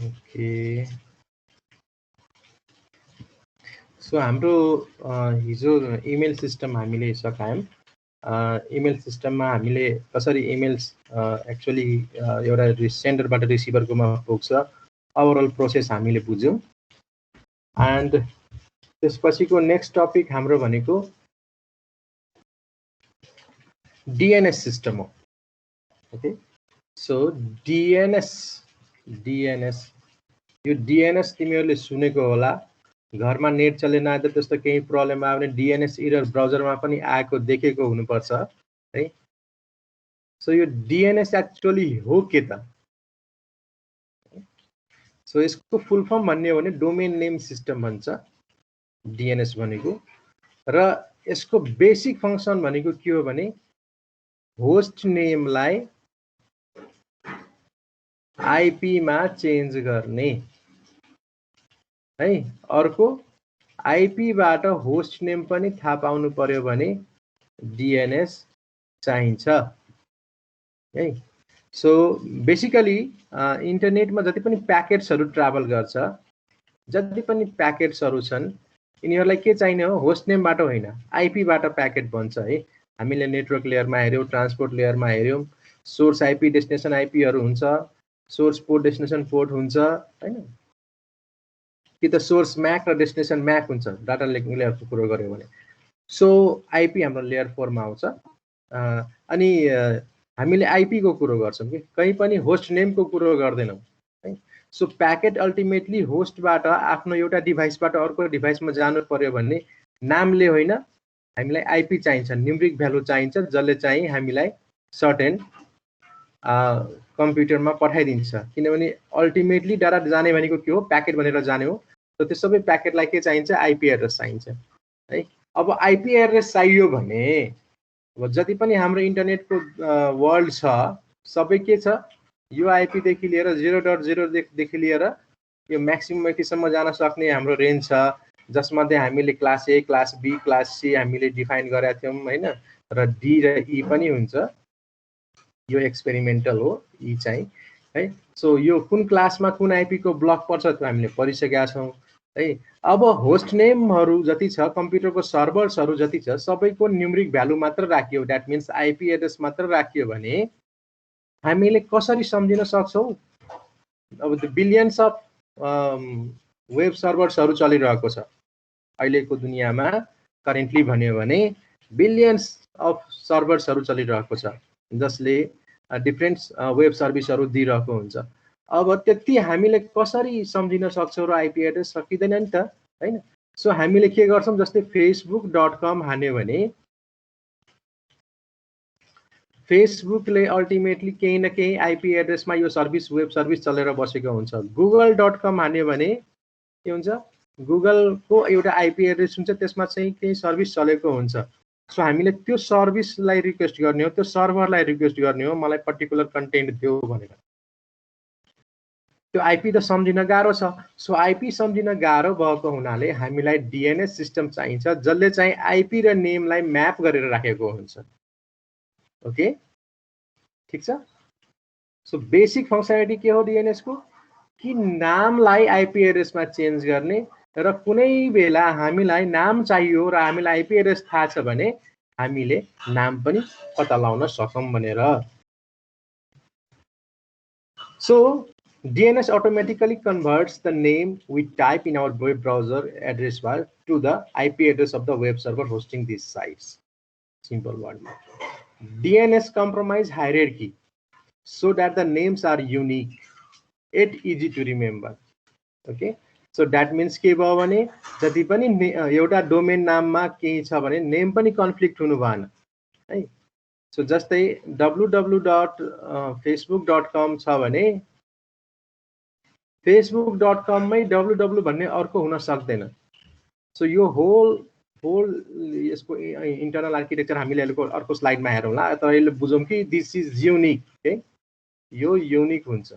Okay so हाम्रो हिजो email system हामीले सकायौँ इमेल सिस्टममा हामीले कसरी इमेल्स एक्चुअली एउटा सेन्डरबाट रिसिभरकोमा पुग्छ ओभरअल प्रोसेस हामीले बुझ्यौँ एन्ड त्यसपछिको नेक्स्ट टपिक हाम्रो भनेको DNS सिस्टम हो ओके सो DNS यो DNS तिमीहरूले सुनेको होला घरमा नेट चलेन आए त त्यस्तो केही प्रब्लम आयो भने DNS एरर ब्राउजरमा पनि आएको देखेको हुनुपर्छ है सो यो DNS एक्चुअली हो के त सो यसको फुल फर्म भन्ने हो भने डोमेन नेम सिस्टम भन्छ DNS भनेको र यसको बेसिक फंक्सन भनेको के हो भने होस्ट नेमलाई IP मा चेन्ज गर्ने है अर्को IP बाट होस्ट नेम पनि थाहा पाउनु पर्यो भने DNS चाहिन्छ है सो बेसिकली इन्टरनेटमा जति पनि प्याकेट्सहरु ट्राभल गर्छ जति पनि प्याकेट्सहरु छन् यिनीहरुलाई के चाहिने हो होस्ट नेमबाट होइन IP बाट प्याकेट बन्छ है हामीले नेटवर्क लेयरमा हेर्यौं ट्रान्सपोर्ट लेयरमा हेर्यौं सोर्स IP डेस्टिनेसन IP हरु हुन्छ सोर्स पोर्ट डेस्टिनेसन पोर्ट हुन्छ हैन कि त सोर्स MAC र डेस्टिनेसन MAC हुन्छ डाटा लिंक लेयरको कुरा गर्यो भने सो IP हाम्रो लेयर 4 मा आउँछ अनि हामीले IP को कुरा गर्छौं के कहीं पनि होस्ट नेम को कुरा गर्दैनौं है सो प्याकेट अल्टिमेटली होस्टबाट आफ्नो एउटा डिभाइसबाट अर्को डिभाइसमा जानु पर्यो भन्ने नामले होइन हामीलाई IP चाहिन्छ न्यूमरिक भ्यालु चाहिन्छ जसले चाहिँ हामीलाई सर्टेन कम्प्युटरमा पठाइदिन्छ किनभने अल्टिमेटली डाटा जाने भनेको के हो प्याकेट भनेर जाने हो त त्यो सबै प्याकेटलाई के चाहिन्छ IP एड्रेस चाहिन्छ है अब IP एड्रेस चाहियो भने अब जति पनि हाम्रो इन्टरनेटको वर्ल्ड छ सबै के छ यो IP देखि लिएर 0.0 देखि लिएर यो म्याक्सिमम यतिसम्म जान सक्ने हाम्रो रेन्ज छ जसमध्ये हामीले class A class B class C हामीले डिफाइन गरेका थियौं हैन र D र E पनि हुन्छ यो एक्सपेरिमेन्टल हो E चाहिँ है सो यो कुन क्लासमा कुन IP को ब्लक पर्छ त्यो हामीले पढिसकेका छौं है अब होस्ट नेमहरु जति छ कम्प्युटरको सर्भर्सहरु जति छ सबैको न्यूमरिक भ्यालु मात्र राखियो दैट मीन्स IP एड्रेस मात्र राखियो भने हामीले कसरी सम्झिन सक्छौं अब द बिलियन्स अफ वेब सर्भर्सहरु चलिरहेको छ अहिलेको दुनियामा करेन्टली भन्यो भने बिलियन्स अफ सर्भर्सहरु चलिरहेको छ जसले डिफरेन्ट वेब सर्भिसहरु दिइरहेको हुन्छ अब त्यति हामीले कसरी सम्झिन सक्छौं र IP एड्रेस सकिदैन नि त हैन सो हामीले के गर्छौं जस्तै facebook.com हान्यो भने फेसबुकले अल्टिमेटली केही न केही IP एड्रेसमा यो सर्भिस वेब सर्भिस चलेर बसेको हुन्छ google.com हान्यो भने के हुन्छ गुगलको एउटा IP एड्रेस हुन्छ त्यसमा चाहिँ केही सर्भिस चलेको हुन्छ सो हामीले त्यो सर्भिसलाई रिक्वेस्ट गर्ने हो त्यो सर्भरलाई रिक्वेस्ट गर्ने हो मलाई पर्टिकुलर कन्टेन्ट दियो भनेर त्यो IP त सम्झिन गाह्रो छ सो IP सम्झिन गाह्रो भएको हुनाले हामीलाई DNS सिस्टम चाहिन्छ जसले चाहिँ IP र नेमलाई म्याप गरेर राखेको हुन्छ ओके ठीक छ सो बेसिक फंक्शनालिटी के हो DNS को कि नामलाई IP एड्रेसमा चेन्ज गर्ने र कुनै बेला हामीलाई नाम चाहियो र हामीलाई IP एड्रेस थाहा छ भने हामीले नाम पनि पत्ता लगाउन सकौं भनेर so DNS automatically converts the name we type in our web browser address bar to the IP address of the web server hosting these sites simple word DNS compromise hierarchy so that the names are unique yet easy to remember okay so that means के भयो भने जति पनि एउटा domain नाममा केही छ भने नेम पनि कन्फ्लिक्ट हुनु भएन है सो जस्तै www.facebook.com छ भने facebook.com मै www भन्ने अर्को हुन सक्दैन सो यो होल यसको इन्टरनल आर्किटेक्चर हामीले अर्को स्लाइडमा हेरौँला तर अहिले बुझौं कि दिस इज युनिक है यो युनिक हुन्छ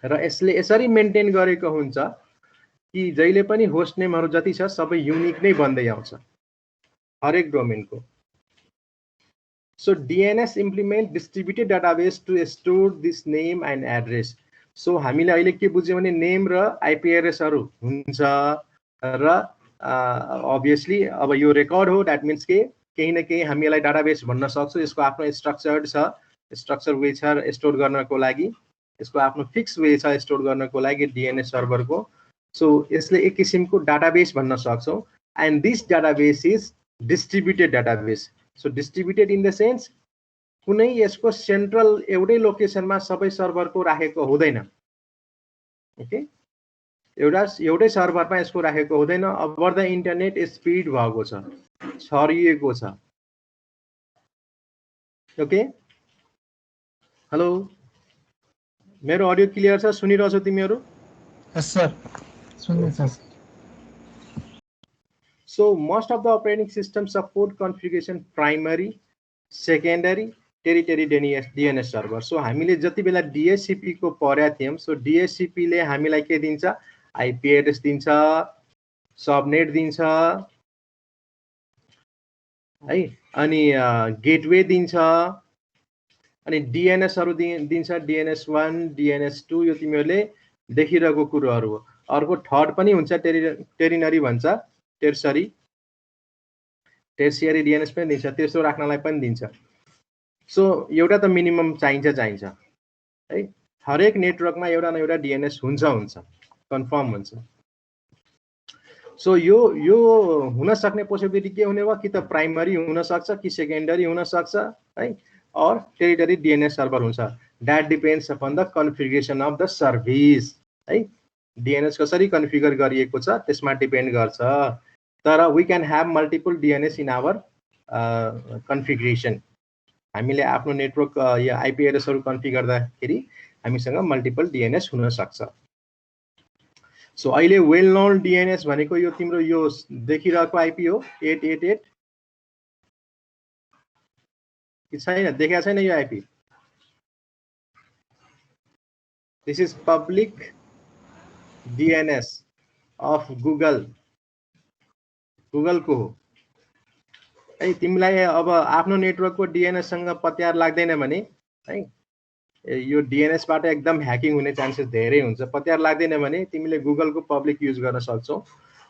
र यसले यसरी मेन्टेन गरेको हुन्छ कि जहिले पनि होस्ट नेमहरु जति छ सबै युनिक नै बन्दै आउँछ हरेक डोमेनको So DNS implement distributed database to store this name and address. So हामीले अहिले के बुझ्यौ भने नेम र आईपी एड्रेसहरु हुन्छ र obviously अब यो रेकर्ड हो, that means के केही न केही हामी यसलाई डाटाबेस भन्न सक्छौं। यसको आफ्नो स्ट्रक्चर्ड छ, स्ट्रक्चर वे छ स्टोर गर्नको लागि, यसको आफ्नो फिक्स वे छ स्टोर गर्नको लागि डीएनएस सर्भरको। सो यसले एक किसिमको डाटाबेस भन्न सक्छौं। And this database is distributed database. So distributed in the sense कुनै यसको सेन्ट्रल एउटै लोकेसनमा सबै सर्भरको राखेको हुँदैन। ओके, एउटै सर्भरमा यसको राखेको हुँदैन। ओभर द इन्टरनेट स्प्रेड भएको छ, छरिएको छ। ओके, हेलो, मेरो अडियो क्लियर छ? सुनिरहेछौ तिमीहरु? यस सर, सुन्दैछ। So most of the operating systems support configuration primary, secondary, tertiary DNS server. So हामीले जति बेला DHCP को पढ्या थियौं, so DHCP ले हामीलाई के दिन्छ? IP एड्रेस दिन्छ, सबनेट दिन्छ है, अनि गेटवे दिन्छ, अनि DNS हरु दिन्छ, DNS1, DNS2 यो तिमीहरुले देखिरहेको कुराहरु हो। अर्को थर्ड पनि हुन्छ, टेरिनरी भन्छ, टेर्सियरी DNS पनि दिन्छ, त्यसो राख्नलाई पनि दिन्छ। सो एउटा त मिनिमम चाहिन्छ है। हरेक नेटवर्कमा एउटा न एउटा DNS हुन्छ, कन्फर्म हुन्छ। सो यो हुन सक्ने पोसिबिलिटी के हुने भयो कि त प्राइमरी हुन सक्छ कि सेकेन्डरी हुन सक्छ है, और टेरिटरी DNS सर्भर हुन्छ। That depends upon the configuration of the service है। DNS कसरी कन्फिगर गरिएको छ त्यसमा डिपेन्ड गर्छ। तर we can have multiple DNS in our configuration. हामीले आफ्नो नेटवर्क या आईपी एड्रेसहरु कन्फिगर गर्दाखेरि हामीसँग मल्टिपल DNS हुन सक्छ। सो अहिले वेल नोन DNS भनेको यो तिम्रो यो देखिरहेको आईपी हो 888 कि छैन? देखेको छैन यो IP? This is public DNS of Google को हो है। तिमीलाई अब आफ्नो नेटवर्कको DNS सँग पत्यार लाग्दैन भने है, यो DNS बाट एकदम ह्याकिङ हुने चान्सेस धेरै हुन्छ। पत्यार लाग्दैन भने तिमीले गुगलको पब्लिक युज गर्न सक्छौ।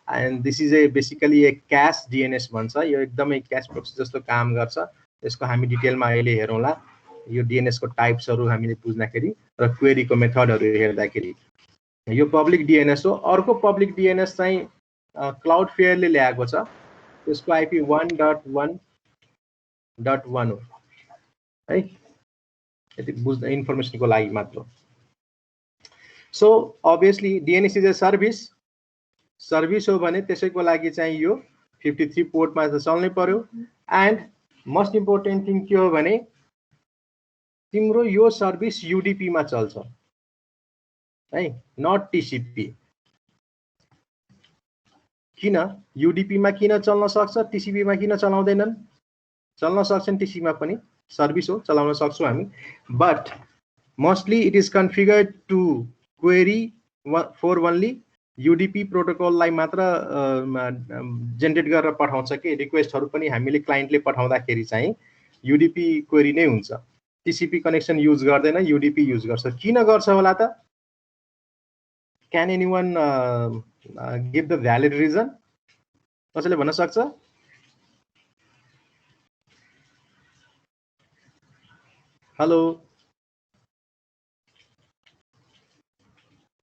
And this is basically A cash DNS भन्छ। यो एकदमै क्याश प्रोक्सी जस्तो काम गर्छ। यसको हामी डिटेलमा अहिले हेरौँला। यो DNS को टाइप्सहरु हामीले बुझ्दाखेरि र क्वेरीको मेथडहरु हेर्दाखेरि यो पब्लिक DNS हो। अर्को पब्लिक DNS चाहिँ क्लाउडफ्लेयरले ल्याएको छ। त्यसको आईपी 1.1.1 हो है। यति बुझ्न इन्फर्मेसनको लागि मात्र। So obviously DNS is a service हो भने त्यसैको लागि चाहिँ यो 53 पोर्टमा त चल्नै पर्यो। एन्ड मोस्ट इम्पोर्टेन्ट थिङ के हो भने तिम्रो यो सर्भिस UDP मा चल्छ है, नट TCP। किन UDP मा किन चल्न सक्छ, TCP मा किन चलाउँदैनन्? चल्न सक्छन् TCP मा पनि, सर्भिस हो, चलाउन सक्छौं हामी। But mostly it is configured to query for only UDP प्रोटोकललाई मात्र जेनेरेट गरेर पठाउँछ कि रिक्वेस्टहरु पनि हामीले क्लाइन्टले पठाउँदाखेरि चाहिँ UDP क्वेरी नै हुन्छ। TCP कनेक्सन युज गर्दैन, UDP युज गर्छ। किन गर्छ होला त? Can anyone give the valid reason? कसैले भन्न सक्छ? हेलो,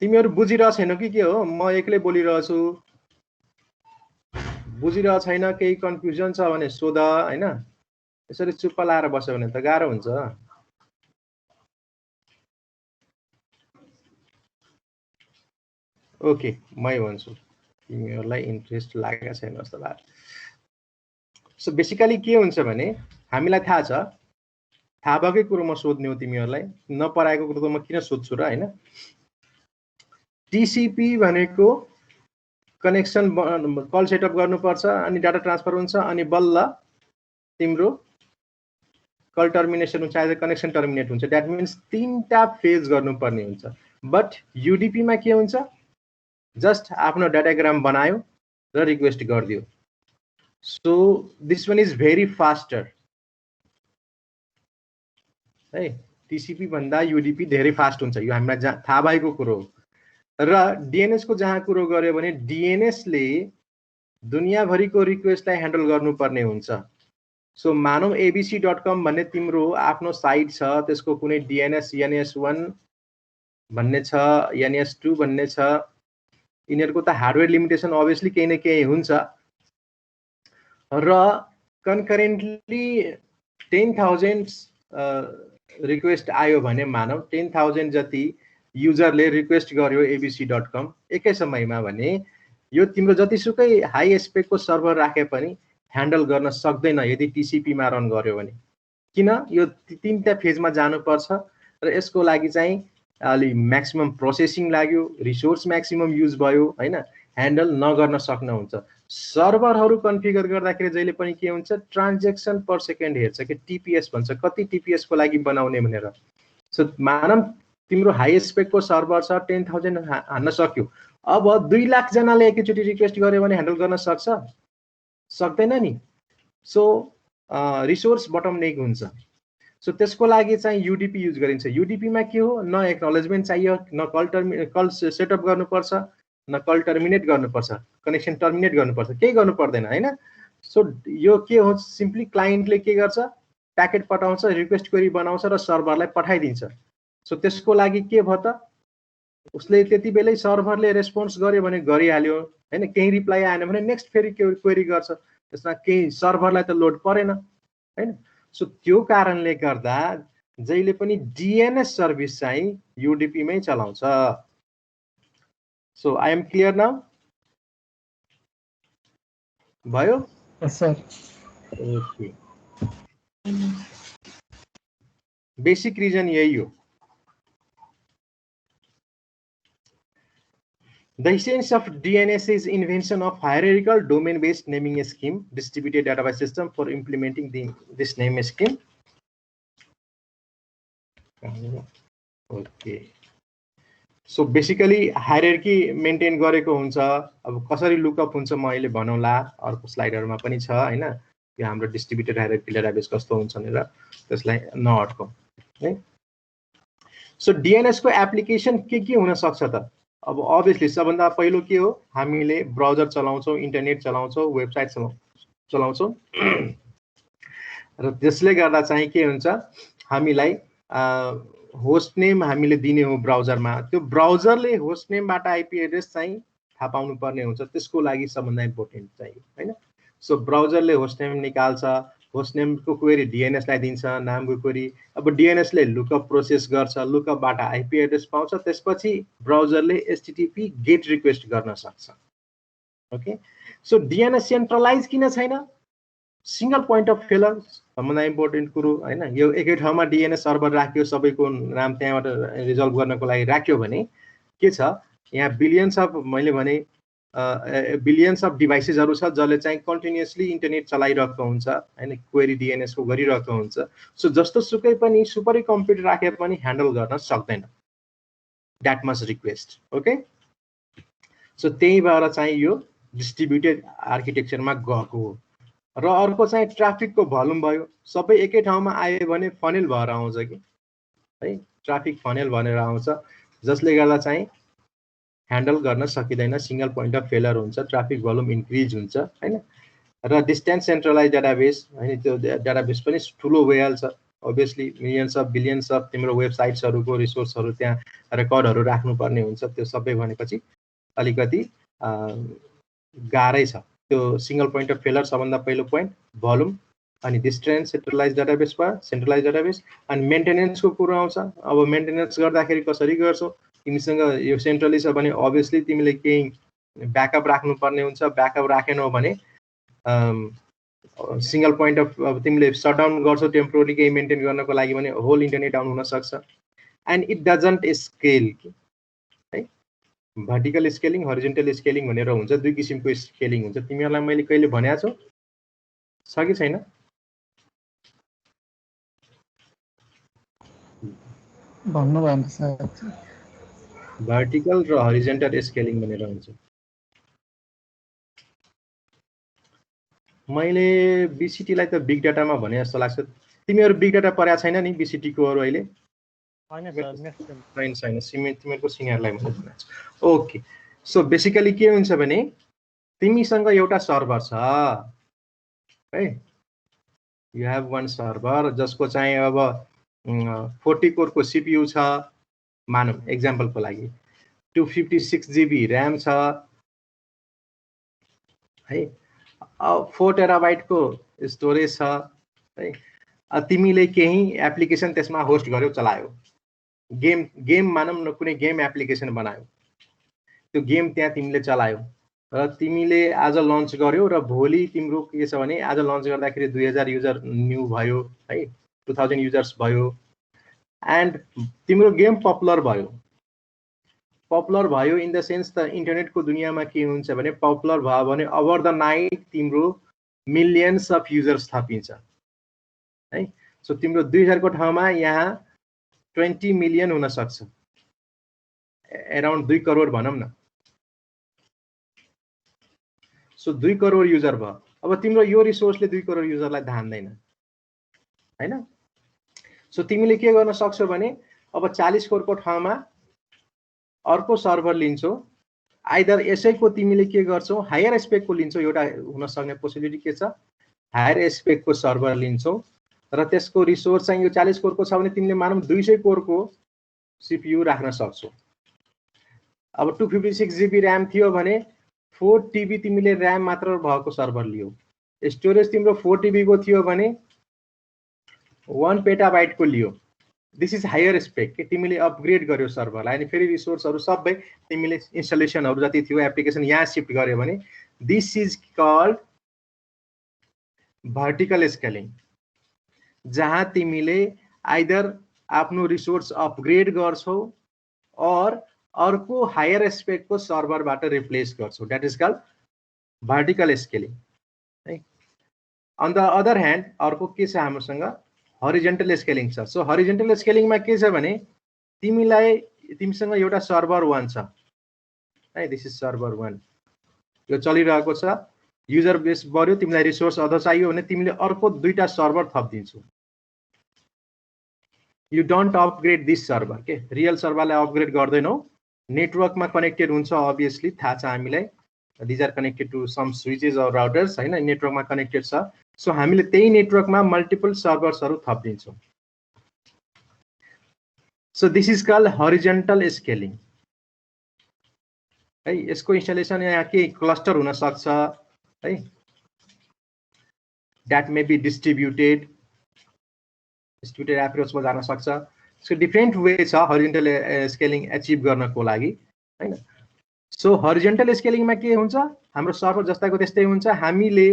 तिमीहरु बुझिरह छैनौ कि के हो? म एक्लै बोलिरहेछु। बुझिरह छैन, केही कन्फ्युजन छ भने सोध हैन। यसरी चुप्प लाएर बस्यो भने त गाह्रो हुन्छ। ओके, मै भन्छु। तिमीहरुलाई इन्ट्रेस्ट लागेको छैन जस्तो लाग्छ। सो बेसिकली के हुन्छ भने हामीलाई थाहा छ, थाहा भएकै कुरो म सोध्ने हो तिमीहरुलाई। नपराएको कुरो त म किन सोध्छु र हैन। TCP भनेको कनेक्सन कल सेटअप गर्नुपर्छ, अनि डाटा ट्रान्सफर हुन्छ, अनि बल्ल तिम्रो कल टर्मिनेसन हुन्छ, आइदर कनेक्सन टर्मिनेट हुन्छ। दैट मिन्स तीनटा फेज गर्नुपर्ने हुन्छ। बट UDP मा के हुन्छ? जस्ट आफ्नो डाटाग्राम बनायो र रिक्वेस्ट गरिदियो। So this one is very faster. है। टिसिपी भन्दा युडिपी धेरै फास्ट हुन्छ, यो हामीलाई थाहा भएको कुरो हो। र डिएनएस को जहाँ कुरो गर्यो भने डिएनएस ले दुनियाँभरिको रिक्वेस्टलाई ह्यान्डल गर्नुपर्ने हुन्छ। सो मानौ abc.com भन्ने तिम्रो आफ्नो साइट छ, त्यसको कुनै डिएनएस NS1 भन्ने छ, NS2 भन्ने छ, यिनीहरूको त हार्डवेयर लिमिटेसन अभियसली केही न केही हुन्छ। र कन्करेन्टली 10,000 रिक्वेस्ट आयो भने मानौ 10,000 जति युजरले रिक्वेस्ट गर्यो abc.com एकै समयमा भने यो तिम्रो जतिसुकै हाई स्पेकको सर्भर राखे पनि ह्यान्डल गर्न सक्दैन यदि टिसिपीमा रन गर्यो भने। किन? यो तीनटा फेजमा जानुपर्छ र यसको लागि चाहिँ अलि म्याक्सिमम प्रोसेसिङ लाग्यो, रिसोर्स म्याक्सिमम युज भयो हैन, ह्यान्डल नगर्न सक्न हुन्छ। सर्भरहरू कन्फिगर गर्दाखेरि जहिले पनि के हुन्छ, ट्रान्जेक्सन पर सेकेन्ड हेर्छ कि टिपीएस भन्छ, कति टिपीएस को लागि बनाउने भनेर। सो मानम तिम्रो हाई स्पेकको सर्भर छ, 10,000 हान्न सक्यो, अब 2 लाख जनाले एकैचोटि रिक्वेस्ट गर्यो भने ह्यान्डल गर्न सक्छ? सक्दैन नि। सो रिसोर्स बटमनेक हुन्छ। सो त्यसको लागि चाहिँ युडिपी युज गरिन्छ। युडिपीमा के हो, न एक्नोलेजमेन्ट चाहियो, न कल सेटअप गर्नुपर्छ, न कल टर्मिनेट गर्नुपर्छ, कनेक्सन टर्मिनेट गर्नुपर्छ, केही गर्नु पर्दैन हैन। सो यो के हो, सिम्पली क्लाइन्टले के गर्छ, प्याकेट पठाउँछ, रिक्वेस्ट क्वेरी बनाउँछ र सर्भरलाई पठाइदिन्छ। सो त्यसको लागि के भयो त, उसले त्यति बेलै सर्भरले रेस्पोन्स गर्यो भने गरिहाल्यो हैन, केही रिप्लाई आएन भने नेक्स्ट फेरि क्वेरी गर्छ, त्यसमा केही सर्भरलाई त लोड परेन हैन। सो त्यो कारणले गर्दा जहिले पनि डिएनएस सर्भिस चाहिँ युडिपी मै चलाउँछ। So I am clear now? भयो? Yes sir. Okay, basic reason यही हो। The essence of DNS is invention of hierarchical domain-based naming scheme, distributed database system for implementing this name scheme. Okay. So basically hierarchy maintain गरेको हुन्छ। अब कसरी lookup हुन्छ म अहिले भनौला, अर्को स्लाइडरमा पनि छ हैन, यो हाम्रो डिस्ट्रिब्युटेड हायरार्की डेटाबेस कस्तो हुन्छ भनेर त्यसलाई नअड्कौं है। सो डिएनएस को एप्लिकेसन के हुन सक्छ त? अब अभियसली सबभन्दा पहिलो के हो, हामीले ब्राउजर चलाउँछौँ, इन्टरनेट चलाउँछौँ, वेबसाइट चलाउँछौँ र त्यसले गर्दा चाहिँ के हुन्छ, हामीलाई होस्ट नेम हामीले दिने हो ब्राउजरमा, त्यो ब्राउजरले होस्ट नेमबाट आइपी एड्रेस चाहिँ थाहा पाउनु पर्ने हुन्छ, त्यसको लागि सबभन्दा इम्पोर्टेन्ट चाहिँ हैन। सो ब्राउजरले होस्ट नेम निकाल्छ, होस्ट नेम को क्वेरी डिएनएस लाई दिन्छ, नामको क्वेरी, अब डिएनएस ले लुकअप प्रोसेस गर्छ, लुकअपबाट आइपी एड्रेस पाउँछ, त्यसपछि ब्राउजरले एचटीटीपी गेट रिक्वेस्ट गर्न सक्छ। ओके, सो डिएनएस सेन्ट्रलाइज किन छैन? सिंगल पोइन्ट अफ फेलर सबभन्दा इम्पोर्टेन्ट कुरो हैन। यो एकै ठाउँमा डिएनएस सर्भर राख्यो, सबैको नाम त्यहाँबाट रिजल्भ गर्नको लागि राख्यो भने के छ, यहाँ बिलियन्स अफ, मैले भने बिलियन्स अफ डिभाइसेसहरु छ जसले चाहिँ कन्टिन्युअसली इन्टरनेट चलाइरहेको हुन्छ हैन, क्वेरी डिएनएस को गरिरहेको हुन्छ। सो जस्तो सुकै पनि सुपर कम्प्युटर राखे पनि ह्यान्डल गर्न सक्दैन that much request. Okay, so त्यही भएर चाहिँ यो डिस्ट्रिब्युटेड आर्किटेक्चरमा गएको हो। र अर्को चाहिँ ट्राफिक को भोल्युम भयो, सबै एकै ठाउँमा आयो भने फनेल भएर आउँछ कि है, ट्राफिक फनेल भनेर आउँछ, जसले गर्दा चाहिँ ह्यान्डल गर्न सकिँदैन, सिंगल पोइन्ट अफ फेलर हुन्छ, ट्राफिक भोल्युम इन्क्रिज हुन्छ हैन। र डिस्टेन्स सेन्ट्रलाइज डेटाबेस हैन, त्यो डेटाबेस पनि ठुलो भइहाल्छ, obviously millions of billions of तिम्रो वेबसाइट्सहरुको रिसोर्सहरु त्यहाँ रेकर्डहरु राख्नुपर्ने हुन्छ, त्यो सबै भनेपछि अलिकति गाह्रै छ। त्यो सिंगल पोइन्ट अफ फेलर सबभन्दा पहिलो पोइन्ट, भोल्युम, अनि डिस्टेन्स सेन्ट्रलाइज डेटाबेस भयो, सेन्ट्रलाइज डेटाबेस, अनि मेन्टेनेन्स को कुरा आउँछ। अब मेन्टेनेन्स गर्दाखेरि कसरी गर्छौ, तिमीसँग यो सेन्ट्रली छ भने अभियसली तिमीले केही ब्याकअप राख्नुपर्ने हुन्छ, ब्याकअप राखेनौ भने सिंगल पोइन्ट अफ, अब तिमीले शटडाउन गर्छौ टेम्पोररी केही मेन्टेन गर्नको लागि भने होल इन्टरनेट डाउन हुन सक्छ। एन्ड इट डजन्ट स्केल है, भर्टिकल स्केलिङ, हरिजोन्टल स्केलिङ भनेर हुन्छ, दुई किसिमको स्केलिङ हुन्छ। तिमीहरुलाई मैले कहिले भनेको छु कि छैन? भन्नु भएन सर। भर्टिकल र हरिजोन्टल स्केलिङ भनेर हुन्छ। मैले बीसीटी लाई त बिग डाटामा भने जस्तो लाग्छ, तिमीहरू बिग डाटा पढाएको छैन नि BCT कोहरू अहिले? होइन सर, नेक्स्ट छैन तिमीहरूको सिनियरलाई मैले भनेको छु। ओके, सो बेसिकली के हुन्छ भने तिमीसँग एउटा सर्भर छ है, यु हेभ वान सर्भर जसको चाहिँ अब 40 कोरको CPU छ मानौँ एक्जाम्पलको लागि, 256 GB ऱ्याम छ है, 4 टेराबाइटको स्टोरेज छ है। तिमीले केही एप्लिकेसन त्यसमा होस्ट गर्यो, चलायो, गेम मानौँ न, कुनै गेम एप्लिकेसन बनायो, त्यो गेम त्यहाँ तिमीले चलायो र तिमीले आज लन्च गर्यो र भोलि तिम्रो के छ भने आज लन्च गर्दाखेरि 2000 युजर न्यू भयो है, 2000 युजर्स भयो, एन्ड तिम्रो गेम पपुलर भयो इन द सेन्स त इन्टरनेटको दुनियाँमा के हुन्छ भने पपुलर भयो भने ओभर द नाइट तिम्रो मिलियन्स अफ युजर्स थपिन्छ है। सो तिम्रो 2000 को ठाउँमा यहाँ 20 मिलियन हुन सक्छ, अराउन्ड 2 करोड भनौँ न। सो 2 करोड युजर भयो। अब तिम्रो यो रिसोर्सले 2 करोड युजरलाई धान्दैन हैन। सो तिमीले के गर्न सक्छौ भने अब 40 कोरको ठाउँमा अर्को सर्भर लिन्छौ, आइदर यसैको तिमीले के गर्छौ हायर स्पेकको लिन्छौ, एउटा हुन सक्ने पोसिबिलिटी के छ हायर स्पेकको सर्भर लिन्छौ र त्यसको रिसोर्स चाहिँ यो 40 कोरको छ भने तिमीले मानौँ 200 कोरको CPU राख्न सक्छौ। अब 256 GB ऱ्याम थियो भने 4 TB तिमीले ऱ्याम मात्र भएको सर्भर लियो, स्टोरेज तिम्रो 4 TB को थियो भने 1 पेटाबाइट को लियो। दिस इज हायर स्पेक के तिमीले अपग्रेड गर्यो सर्भरलाई, अनि फेरि रिसोर्सहरु सबै तिमीले इन्स्टलेसनहरु जति थियो एप्लिकेसन यहाँ शिफ्ट गर्यो भने this is called vertical scaling, जहाँ तिमीले आइदर आफ्नो रिसोर्स अपग्रेड गर्छौ और अर्को हायर स्पेक को सर्भरबाट रिप्लेस गर्छौ, that is called vertical scaling है। अन द अदर ह्यान्ड अर्को के छ हामीसँग हरिजन्टल स्केलिङ छ। सो हरिजन्टल स्केलिङमा के छ भने तिमीसँग एउटा सर्भर 1 छ है, दिस इज सर्भर 1 यो चलिरहेको छ, युजर बेस बढ्यो, तिमीलाई रिसोर्स अझ चाहियो भने तिमीले अर्को दुईटा सर्भर थप्दिन्छौ। You don't upgrade this server के, रियल सर्भरलाई अपग्रेड गर्दैनौ, नेटवर्कमा कनेक्टेड हुन्छ अभियसली थाहा छ हामीलाई, these are connected to some switches और राउटर्स हैन, नेटवर्कमा कनेक्टेड छ। सो हामीले त्यही नेटवर्कमा मल्टिपल सर्भर्सहरु थप्दिन्छौं। So this is called horizontal scaling है। यसको इन्स्टलेसन यहाँ के क्लस्टर हुन सक्छ है, दैट मे बी डिस्ट्रिब्युटेड एप्रोचमा जान सक्छ। सो डिफरेन्ट वे छ हरिजन्टल स्केलिङ अचिभ गर्नको लागि हैन। सो हरिजन्टल स्केलिङमा के हुन्छ, हाम्रो सर्भर जस्ताको त्यस्तै हुन्छ, हामीले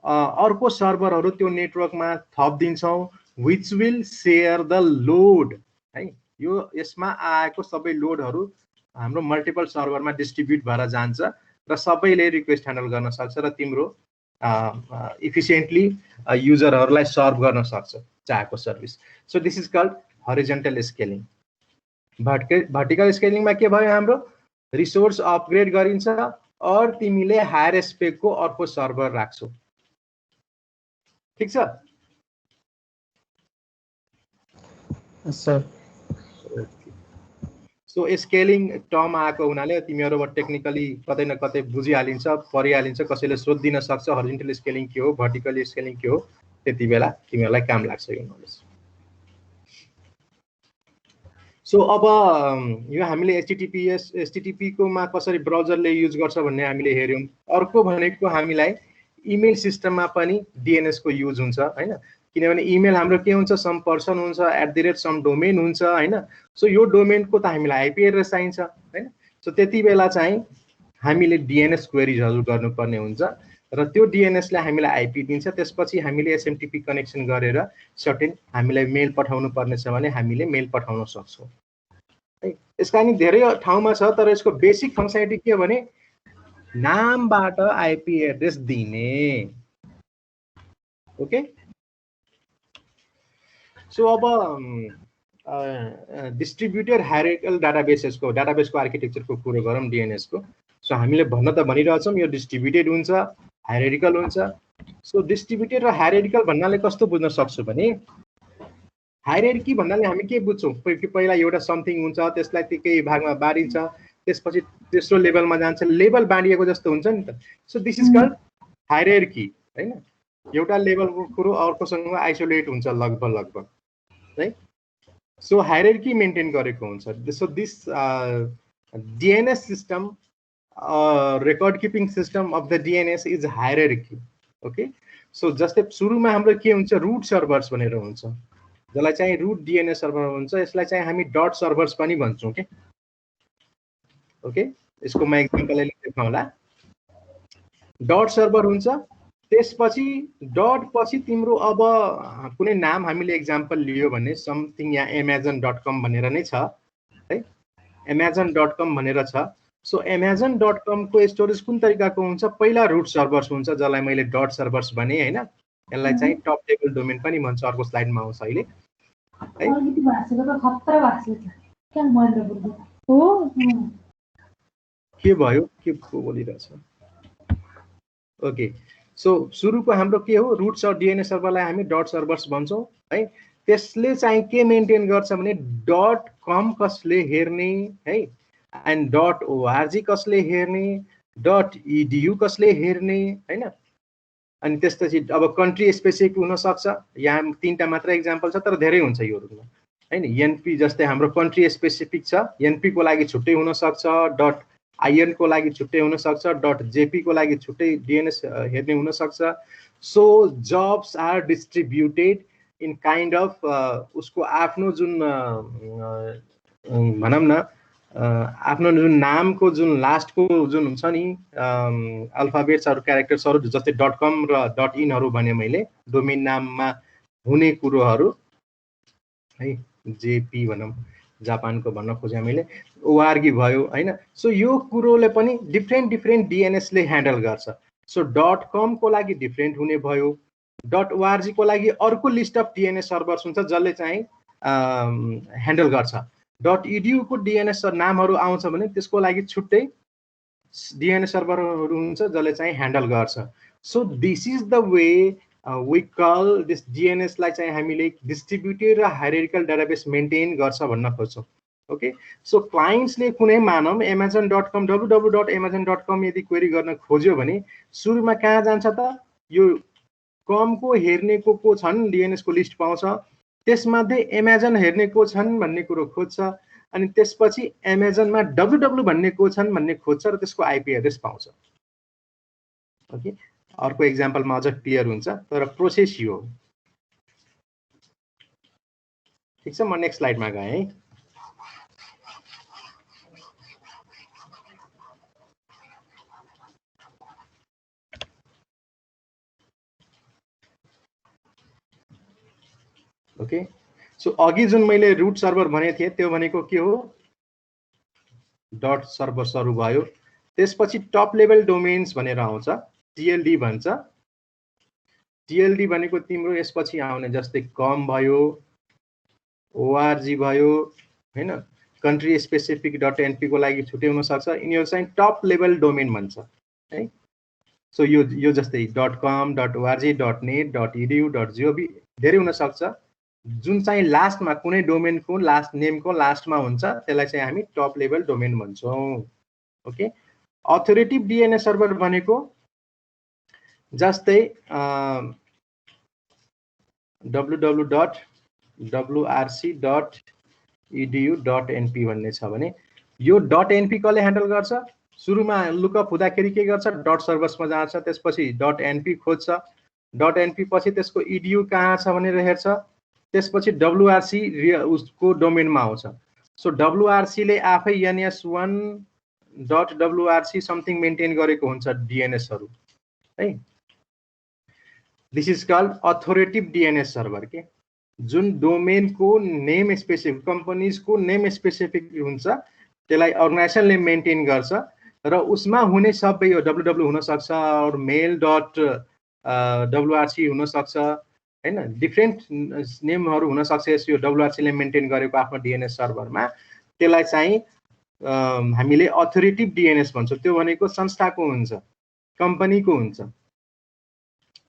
अर्को सर्भरहरु त्यो नेटवर्कमा थप्दिन्छौं which will share the load है। यो यसमा आएको सबै लोडहरु हाम्रो मल्टिपल सर्भरमा डिस्ट्रिब्युट भएर जान्छ र सबैले रिक्वेस्ट ह्यान्डल गर्न सक्छ र तिम्रो इफिसिएन्टली युजरहरुलाई सर्भ गर्न सक्छ चाहेको service. So this is called horizontal scaling. Vertical स्केलिङमा के भयो, हाम्रो रिसोर्स अपग्रेड गरिन्छ और तिमीले हायर स्पेकको अर्को सर्भर राख्छौ, ठीक छ सर। सो स्केलिङ टर्म आएको हुनाले तिमीहरुबाट टेक्निकली कतै न कतै बुझिहालिन्छ, परिहालिन्छ, कसैले सोधिदिन सक्छ हरिजन्टल स्केलिङ के हो, भर्टिकल स्केलिङ के हो, त्यति बेला तिमीहरुलाई काम लाग्छ यो नलेज। सो अब यो हामीले एचटीटीपी को मा कसरी ब्राउजरले युज गर्छ भन्ने हामीले हेर्यौं। अर्को भनेको हामीलाई इमेल सिस्टममा पनि डीएनएस को युज हुन्छ हैन, किनभने इमेल हाम्रो के हुन्छ, सम पर्सन हुन्छ @सम डोमेन हुन्छ हैन। सो यो डोमेनको त हामीलाई आईपी एड्रेस चाहिन्छ हैन। सो त्यति बेला चाहिँ हामीले डीएनएस क्वेरीजहरु गर्नुपर्ने हुन्छ र त्यो डीएनएस ले हामीलाई आईपी दिन्छ, त्यसपछि हामीले एसएमटीपी कनेक्सन गरेर सर्टेन हामीलाई मेल पठाउनु पर्ने छ भने हामीले मेल पठाउन सक्छौं है। यसका नि धेरै ठाउँमा छ, तर यसको बेसिक फंक्सनालिटी के भने नामबाट आईपी एड्रेस दिने। ओके, सो अब डिस्ट्रिब्युटेड हायरार्किकल डाटाबेसको आर्किटेक्चरको कुरो गरौँ डीएनएस को। सो हामीले भन्न त भनिरहेछौं यो डिस्ट्रिब्युटेड हुन्छ, हायरार्किकल हुन्छ सो डिस्ट्रिब्युटेड र हायरार्किकल भन्नाले कस्तो बुझ्न सक्छौँ भने हायरार्की भन्नाले हामी के बुझ्छौँ कि पहिला एउटा समथिङ हुन्छ त्यसलाई केही भागमा बाँडिन्छ त्यसपछि तेस्रो लेभलमा जान्छ लेभल बाँडिएको जस्तो हुन्छ नि त so this is called hierarchy हैन एउटा लेभलको कुरो अर्कोसँग आइसोलेट हुन्छ लगभग है सो हायरार्की मेन्टेन गरेको हुन्छ so this DNS system record keeping system of the DNS is hierarchy okay so जस्तै सुरुमा हाम्रो के हुन्छ रूट सर्भर्स भनेर हुन्छ जसलाई चाहिँ रूट DNS सर्भर हुन्छ यसलाई चाहिँ हामी डट सर्भर्स पनि भन्छौं के ओके यसको म एक्जाम्पल देखाउँला डट सर्भर हुन्छ त्यसपछि डट पछि तिम्रो अब कुनै नाम हामीले एक्जाम्पल लियो भने समथिङ या amazon.com भनेर नै छ है amazon.com भनेर छ सो amazon.com को स्टोरेज कुन तरिकाको हुन्छ पहिला रूट सर्भर्स हुन्छ जसलाई मैले डट सर्भर्स भने हैन यसलाई चाहिँ टप लेभल डोमेन पनि भन्छ अर्को स्लाइडमा आउँछ अहिले के भयो के बोलिरहेछ ओके सो सुरुको हाम्रो के हो रूट DNS सर्भरलाई हामी डट सर्भर्स भन्छौं है त्यसले चाहिँ के मेन्टेन गर्छ भने .com कसले हेर्ने है एन्ड .org कसले हेर्ने .edu कसले हेर्ने हैन अनि त्यसपछि अब कन्ट्री स्पेसिफिक हुन सक्छ यहाँ तीनटा मात्र एक्जाम्पल छ तर धेरै हुन्छ योहरुमा हैन NP जस्तै हाम्रो कन्ट्री स्पेसिफिक छ NP को लागि छुट्टै हुन सक्छ .in को लागि छुट्टै हुन सक्छ .jp को लागि छुट्टै DNS हेर्ने हुन सक्छ so jobs are distributed in kind of उसको आफ्नो जुन भनौं न आफ्नो जुन नामको जुन लास्टको जुन हुन्छ नि अल्फाबेट्सहरु क्यारेक्टर्सहरु जस्तै .com र .in हरु भने मैले डोमेन नाममा हुने कुरोहरु है जेपी भनौं जापानको भन्न खोजे मैले org भयो हैन सो यो कुरोले पनि डिफरेन्ट DNS ले ह्यान्डल गर्छ सो .com को लागि डिफरेन्ट हुने भयो .org को लागि अर्को लिस्ट अफ DNS सर्भर्स हुन्छ जसले चाहिँ ह्यान्डल गर्छ .edu को DNS नामहरु आउँछ भने त्यसको लागि छुट्टै DNS सर्भरहरु हुन्छ जसले चाहिँ ह्यान्डल गर्छ so this is the way we call this DNS लाई चाहिँ हामीले डिस्ट्रिब्युटेड र हायरार्किकल डेटाबेस मेन्टेन गर्छ भन्न खोज्छौं ओके सो क्लाइन्ट्सले कुनै मानौं amazon.com www.amazon.com यदि क्वेरी गर्न खोज्यो भने सुरुमा कहाँ जान्छ त यो कम को हेर्ने को छन् DNS को लिस्ट पाउँछ त्यसमध्ये अमेजन हेर्ने को छन् भन्ने कुरो खोज्छ अनि त्यसपछि अमेजनमा www भन्ने को छन् भन्ने खोज्छ र त्यसको आईपी एड्रेस पाउँछ ओके अर्को एक्जाम्पलमा अझ क्लियर हुन्छ तर प्रोसेस यो ठीक छ म नेक्स्ट स्लाइडमा गए है ओके सो अघि जुन मैले रूट सर्भर भने थिए त्यो भनेको के हो डट सर्भर्सहरु भयो त्यसपछि टप लेभल डोमेन्स भनेर आउँछ TLD भन्छ TLD भनेको तिम्रो यसपछि आउने जस्तै com भयो org भयो हैन कन्ट्री स्पेसिफिक .np को लागि छुट्टै हुन सक्छ यिनीहरु चाहिँ टप लेभल डोमेन भन्छ है सो यो जस्तै .com .org .net .edu .gov धेरै हुन सक्छ जुन चाहिँ लास्टमा कुनै डोमेनको लास्ट नेमको लास्टमा हुन्छ त्यसलाई चाहिँ हामी टप लेभल डोमेन भन्छौं ओके अथोरिटेटिभ DNS सर्भर भनेको जस्तै www.wrc.edu.np भन्ने छ भने यो .np कसले ह्यान्डल गर्छ सुरुमा लुकअप हुँदाखेरि के गर्छ डट सर्भर्समा जान्छ त्यसपछि .np खोज्छ .np पछि त्यसको edu कहाँ छ भनेर हेर्छ त्यसपछि WRC उसको डोमेनमा आउँछ सो WRC ले आफै ns1.wrc समथिङ मेन्टेन गरेको हुन्छ DNS हरु है this is called authoritative DNS server के जुन डोमेन को नेम स्पेसिफिक कम्पनीज को नेम स्पेसिफिक हुन्छ त्यसलाई अर्गनाइजेसनले मेन्टेन गर्छ र उसमा हुने सबै यो www हुन सक्छ और mail.wrc हुन सक्छ हैन डिफरेन्ट नेमहरु हुन सक्छ यो WRC ले मेन्टेन गरेको आफ्नो DNS सर्भरमा त्यसलाई चाहिँ हामीले अथोरिटेटिभ DNS भन्छौं त्यो भनेको संस्थाको हुन्छ कम्पनीको हुन्छ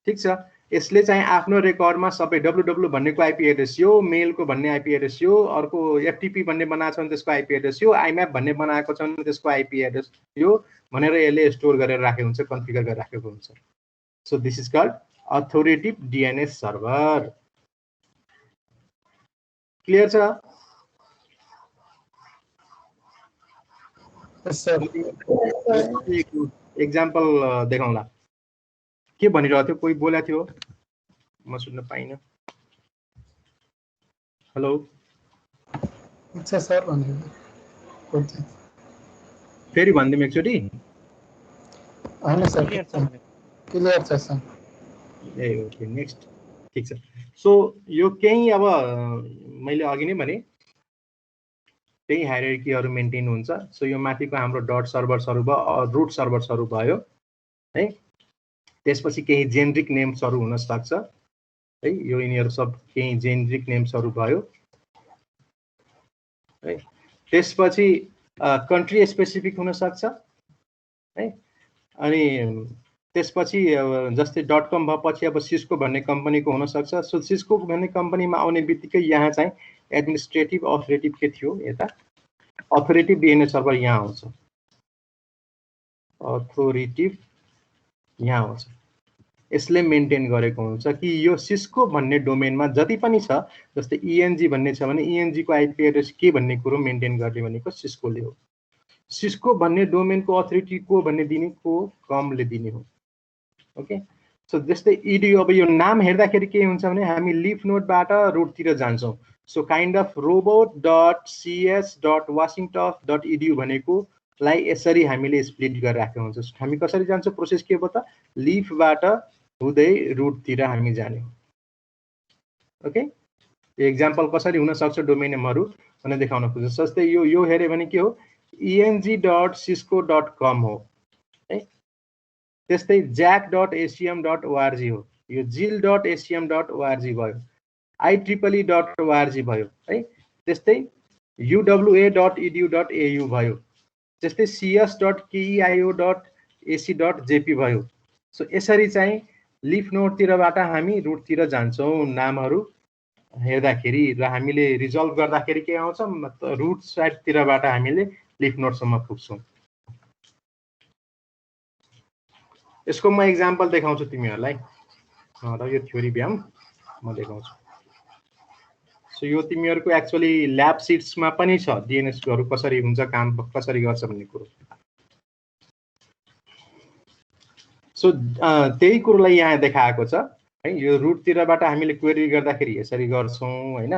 ठीक छ। यसले चाहिँ आफ्नो रेकर्डमा सबै www भन्नेको आइपी एड्रेस यो, मेलको भन्ने आइपी एड्रेस यो, अर्को एफटीपी भन्ने बनाएको छ भने त्यसको आइपी एड्रेस यो, आइम्याप भन्ने बनाएको छ भने त्यसको आइपी एड्रेस यो भनेर यसले स्टोर गरेर राखेको हुन्छ, कन्फिगर गरेर राखेको हुन्छ। So this is called authoritative DNS server. Clear छ? Yes sir. एक्जाम्पल देखाउँला। के भनिरहेको थियो? कोही बोलेको थियो, म सुन्न पाइनँ। हेलो, अच्छा सर भन्नु फेरि भनिदिउँ एकचोटि। होइन सर, क्लियर छ भने क्लियर छ सर। ए ओके, नेक्स्ट। ठिक छ। सो यो केही अब मैले अघि नै भने त्यही हायरार्कीहरू मेन्टेन हुन्छ। सो यो माथिको हाम्रो डट सर्भर्सहरू भयो, रुट सर्भर्सहरू भयो है। त्यसपछि केही जेनरिक नेम्सहरू हुन सक्छ है, यो यिनीहरू सब केही जेनरिक नेम्सहरू भयो है। त्यसपछि कन्ट्री स्पेसिफिक हुन सक्छ है। अनि त्यसपछि जस्तै .com भएपछि अब सिस्को भन्ने कम्पनीको हुन सक्छ। सो सिस्को भन्ने कम्पनीमा आउने बित्तिकै यहाँ चाहिँ एडमिनिस्ट्रेटिभ अथोरिटी के थियो, यता अथोरिटेटिभ डीएनएस सर्भर यहाँ आउँछ, अथोरिटेटिभ यहाँ आउँछ। यसले मेन्टेन गरेको हुन्छ कि यो सिस्को भन्ने डोमेनमा जति पनि छ, जस्तै इएनजी भन्ने छ भने इएनजी को आइपी एड्रेस के भन्ने कुरो मेन्टेन गर्ने भनेको सिस्कोले हो। सिस्को भन्ने डोमेनको अथोरिटी को भन्ने दिने को कमले दिने हो। ओके, सो जस्तै इडियू, अब यो नाम हेर्दाखेरि के हुन्छ भने हामी लिफ नोडबाट रुटतिर जान्छौँ। सो काइन्ड अफ robot.cs.washington.edu भनेको लाई यसरी हामीले स्प्लिट गरेर राखेको हुन्छ। हामी कसरी जान्छौँ? प्रोसेस के हो त? लिफबाट हुँदै रुटतिर हामी जाने हो। ओके, एक्जाम्पल कसरी हुन सक्छ डोमेन नेमहरू भनेर देखाउन खोज्छ। जस्तै यो हेऱ्यो भने के हो? eng.cisco.com हो है। त्यस्तै jack.acm.org हो, यो jill.acm.org भयो, IEEE.org भयो है। त्यस्तै uwa.edu.au भयो, त्यस्तै cs.keio.ac.jp भयो। सो यसरी चाहिँ लिफ नोडतिरबाट हामी रुटतिर जान्छौँ नामहरू हेर्दाखेरि, र हामीले रिजल्भ गर्दाखेरि के आउँछ? रुट साइडतिरबाट हामीले लिफ नोडसम्म पुग्छौँ। यसको म एक्जाम्पल देखाउँछु तिमीहरूलाई, र यो थ्योरी व्यायाम म देखाउँछु। सो यो तिमीहरूको एक्चुअली ल्याब सिट्समा पनि छ, डिएनएसहरू कसरी हुन्छ, काम कसरी गर्छ भन्ने कुरो। सो त्यही कुरोलाई यहाँ देखाएको छ है। यो रुटतिरबाट हामीले क्वेरी गर्दाखेरि यसरी गर्छौँ होइन।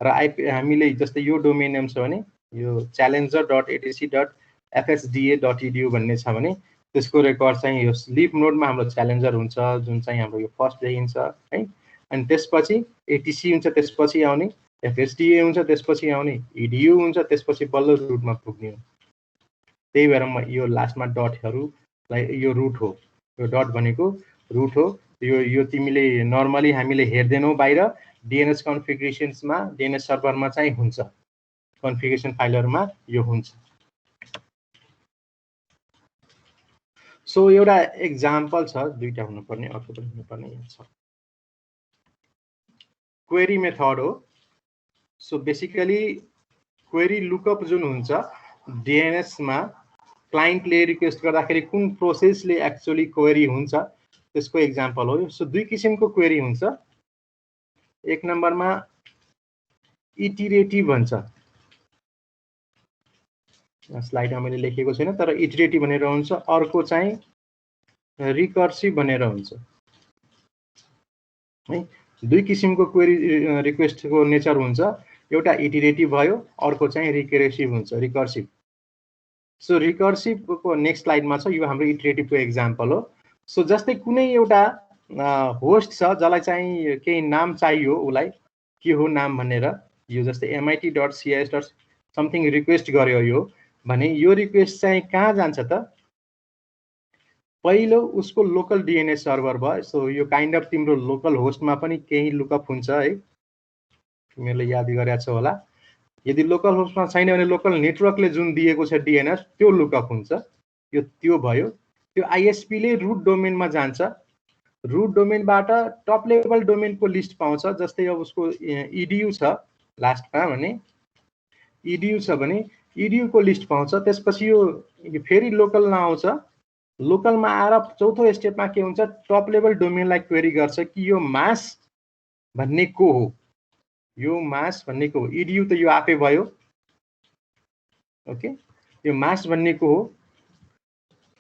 र हामीले जस्तै यो डोमेन नेम छ भने यो challenger.atc.fsda.edu भन्ने छ भने त्यसको रेकर्ड चाहिँ यो लिफ नोडमा हाम्रो च्यालेन्जर हुन्छ, जुन चाहिँ हाम्रो यो फर्स्ट देखिन्छ है। अनि त्यसपछि एटिसी हुन्छ, त्यसपछि आउने एफएसडिए हुन्छ, त्यसपछि आउने इडियू हुन्छ, त्यसपछि बल्ल रुटमा पुग्ने हो। त्यही भएर म यो लास्टमा डटहरूलाई यो रुट हो, यो डट भनेको रुट हो। यो तिमीले नर्मली हामीले हेर्दैनौ बाहिर, डिएनएस कन्फिगरेसन्समा डिएनएस सर्भरमा चाहिँ हुन्छ, कन्फिगरेसन फाइलहरुमा यो हुन्छ। सो एउटा एक्जाम्पल छ, दुईटा हुनुपर्ने, अर्को पनि हुनुपर्ने यहाँ छ। क्वेरी मेथड हो। सो बेसिकली क्वेरी लुकअप जुन हुन्छ डिएनएस मा क्लाइन्टले रिक्वेस्ट गर्दाखेरि कुन प्रोसेसले एक्चुअली क्वेरी हुन्छ त्यसको एक्जाम्पल हो। सो दुई किसिमको क्वेरी हुन्छ। एक नम्बरमा इटरेटिभ भन्छ, स्लाइडमा मैले लेखेको छैन तर इटरेटिभ भनेर हुन्छ। अर्को चाहिँ रिकर्सिभ भनेर हुन्छ है। दुई किसिमको क्वेरी रिक्वेस्टको नेचर हुन्छ, एउटा इटरेटिभ भयो, अर्को चाहिँ रिकर्सिभ हुन्छ, रिकर्सिभ। सो रिकर्सिभको नेक्स्ट स्लाइडमा छ, यो हाम्रो इटरेटिभको एक्जाम्पल हो। सो जस्तै कुनै एउटा होस्ट छ जसलाई चाहिँ केही नाम चाहियो, उसलाई के हो नाम भनेर, यो जस्तै mit.cis.something रिक्वेस्ट गर्यो यो भने यो रिक्वेस्ट चाहिँ कहाँ जान्छ त? पहिलो उसको लोकल डिएनएस सर्भर भयो। सो यो काइन्ड अफ तिम्रो लोकल होस्टमा पनि केही लुकअप हुन्छ है, तिमीहरूले याद गरेका छौ होला। यदि लोकल होस्टमा छैन भने लोकल नेटवर्कले जुन दिएको छ डिएनएस त्यो लुकअप हुन्छ। यो त्यो भयो। त्यो आइएसपीले रुट डोमेनमा जान्छ रुट डोमेनबाट टप लेभल डोमेनको लिस्ट पाउँछ। जस्तै अब उसको इडियु छ लास्टमा भने इडियु छ भने इडियु को लिस्ट पाउँछ। त्यसपछि यो फेरि लोकलमा आउँछ। लोकलमा आएर चौथो स्टेपमा के हुन्छ, टप लेभल डोमेनलाई क्वेरी गर्छ कि यो मास भन्ने को हो, यो मास भन्ने को हो। इडियु त यो आफै भयो, ओके। यो मास भन्ने को हो,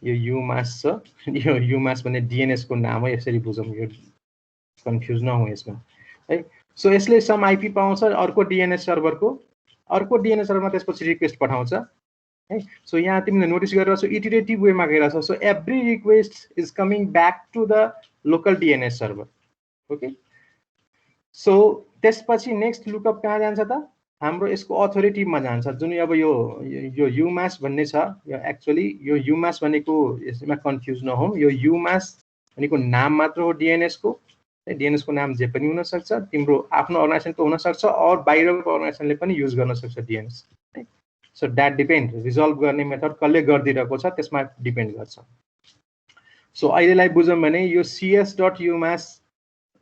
यो युमास छ, यो युमास भन्ने डिएनएस को नाम हो। यसरी बुझौँ, यो कन्फ्युज नहुँ यसमा है। सो यसले सम आइपी पाउँछ अर्को डिएनएस सर्भरको, अर्को डिएनएस सर्भरमा त्यसपछि रिक्वेस्ट पठाउँछ है। सो यहाँ तिमीले नोटिस गरेर छौ इटरेटिभ वेमा गइरहेछ। So every request is coming back to the local DNS server, okay. So त्यसपछि नेक्स्ट लुकअप कहाँ जान्छ त, हाम्रो यसको अथोरिटीमा जान्छ। जुन अब यो युमास भन्ने छ, यो एक्चुअली यो युमास भनेको यसमा कन्फ्युज नहौँ, यो युमास भनेको नाम मात्र हो डिएनएस को। डिएनएस को नाम जे पनि हुन सक्छ, तिम्रो आफ्नो अर्गनाइजेसनको हुन सक्छ और बाहिरको अर्गनाइजेसनले पनि युज गर्न सक्छ DNS. So that depend, resolve गर्ने मेथड कसले गरिदिरहेको छ त्यसमा डिपेन्ड गर्छ। सो अहिलेलाई बुझौँ भने यो cs.umass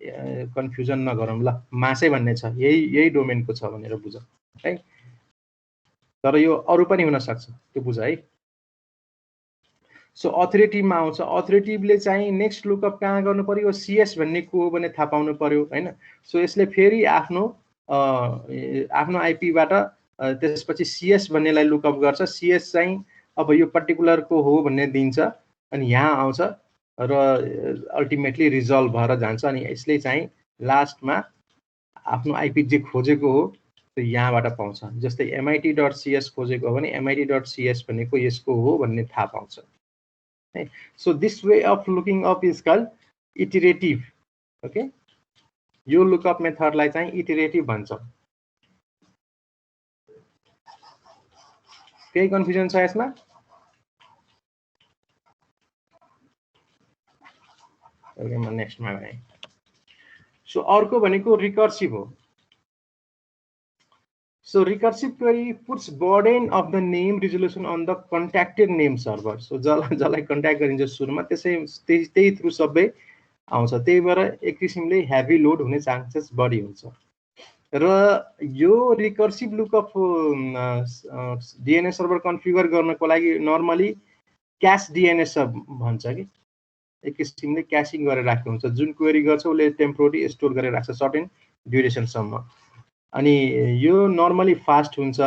कन्फ्युजन नगरौँ ल, मासै भन्ने छ, यही डोमेनको छ भनेर बुझ है। तर यो अरू पनि हुन सक्छ, त्यो बुझ है। सो अथोरिटीमा आउँछ। अथोरिटीले चाहिँ नेक्स्ट लुकअप कहाँ गर्नु पर्यो, सीएस भन्ने को हो भने थाहा पाउनु पर्यो हैन। सो यसले फेरि आफ्नो आइपीबाट त्यसपछि सीएस भन्नेलाई लुकअप गर्छ। सीएस चाहिँ अब यो पर्टिकुलर को हो भन्ने दिन्छ अनि यहाँ आउँछ र अल्टिमेटली रिजल्भ भएर जान्छ। अनि यसले चाहिँ लास्टमा आफ्नो आइपी जे खोजेको हो त्यो यहाँबाट पाउँछ। जस्तै mit.cs खोजेको हो भने mit.cs भनेको यसको हो भन्ने थाहा पाउँछ। So this way of looking up is called iterative, okay. यो lookup method लाई चाहिँ iterative भन्छ। केही कन्फ्युजन छ यसमा? ओके, म नेक्स्टमा गएँ। सो अर्को भनेको रिकर्सिभ हो। So recursive query puts burden of the name resolution on the contacted name server. So जसलाई कन्ट्याक्ट गरिन्छ सुरुमा त्यही थ्रु सबै आउँछ। त्यही भएर एक किसिमले हेभी लोड हुने चान्सेस बढी हुन्छ। र यो recursive lookup DNS server configure गर्नको लागि नर्मली क्याश डिएनएस भन्छ कि, एक किसिमले क्यासिङ गरेर राखेको हुन्छ। जुन क्वेरी गर्छ उसले टेम्पोररी स्टोर गरेर राख्छ सर्टेन ड्युरेसनसम्म। अनि यो नर्मली फास्ट हुन्छ।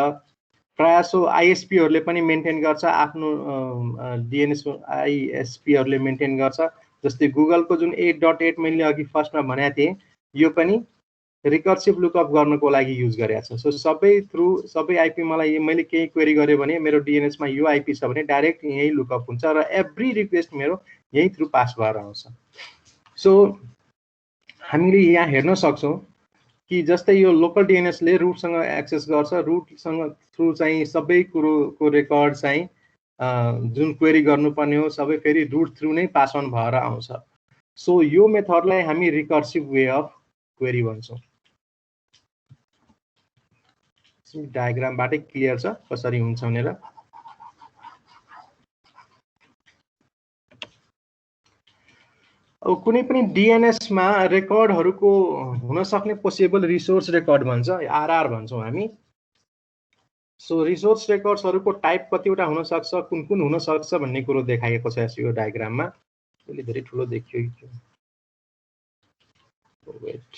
प्रायसो आइएसपीहरूले पनि मेन्टेन गर्छ, आफ्नो डिएनएस आइएसपीहरूले मेन्टेन गर्छ। जस्तै गुगलको जुन 8.8 मैले अघि फर्स्टमा भनेको थिएँ, यो पनि रिकर्सिभ लुकअप गर्नको लागि युज गरेको छ। सो सबै आइपी मलाई मैले केही क्वेरी गरेँ भने मेरो डिएनएसमा यो आइपी छ भने डाइरेक्ट यही लुकअप हुन्छ र एभ्री रिक्वेस्ट मेरो यही थ्रु पास भएर आउँछ। सो हामीले यहाँ हेर्न सक्छौँ कि जस्तै यो लोकल डिएनएसले रुटसँग एक्सेस गर्छ। रुटसँग थ्रु चाहिँ सबै कुरोको रेकर्ड चाहिँ जुन क्वेरी गर्नुपर्ने हो सबै फेरि रुट थ्रु नै पास अन भएर आउँछ। सो यो मेथडलाई हामी रिकर्सिभ वे अफ क्वेरी भन्छौँ। डायग्रामबाटै क्लियर छ कसरी हुन्छ भनेर। अब कुनै पनि डिएनएसमा रेकर्डहरूको हुन सक्ने पोसिबल रिसोर्स रेकर्ड भन्छ, आरआर भन्छौँ हामी। सो रिसोर्स रेकर्ड्सहरूको टाइप कतिवटा हुन सक्छ, कुन हुन सक्छ भन्ने कुरो देखाएको छ यो डायग्राममा। यसले धेरै ठुलो देखियो कि वेट,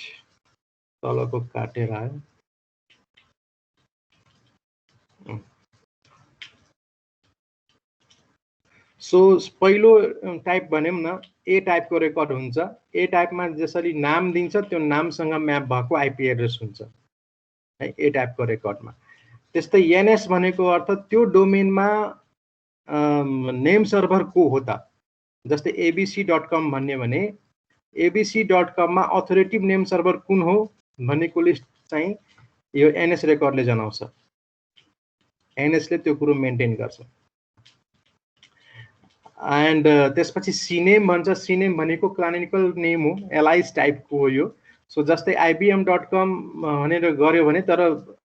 तलको काटेर आयो। सो पहिलो टाइप भन्यौँ न, ए टाइपको रेकर्ड हुन्छ। ए टाइपमा जसरी नाम दिन्छ त्यो नामसँग म्याप भएको आइपी एड्रेस हुन्छ है ए टाइपको रेकर्डमा। त्यस्तै एनएस भनेको अर्थ त्यो डोमेनमा नेम सर्भर को हो त। जस्तै abc.com भन्ने भने abc.com मा अथोरिटिभ नेम सर्भर कुन हो भन्नेको लिस्ट चाहिँ यो एनएस रेकर्डले जनाउँछ। एनएसले त्यो कुरो मेन्टेन गर्छ। एन्ड त्यसपछि सिनेम भन्छ। सिनेम भनेको क्यानोनिकल नेम हो, एलाइज टाइपको हो यो। सो जस्तै ibm.com भनेर गर्यो भने तर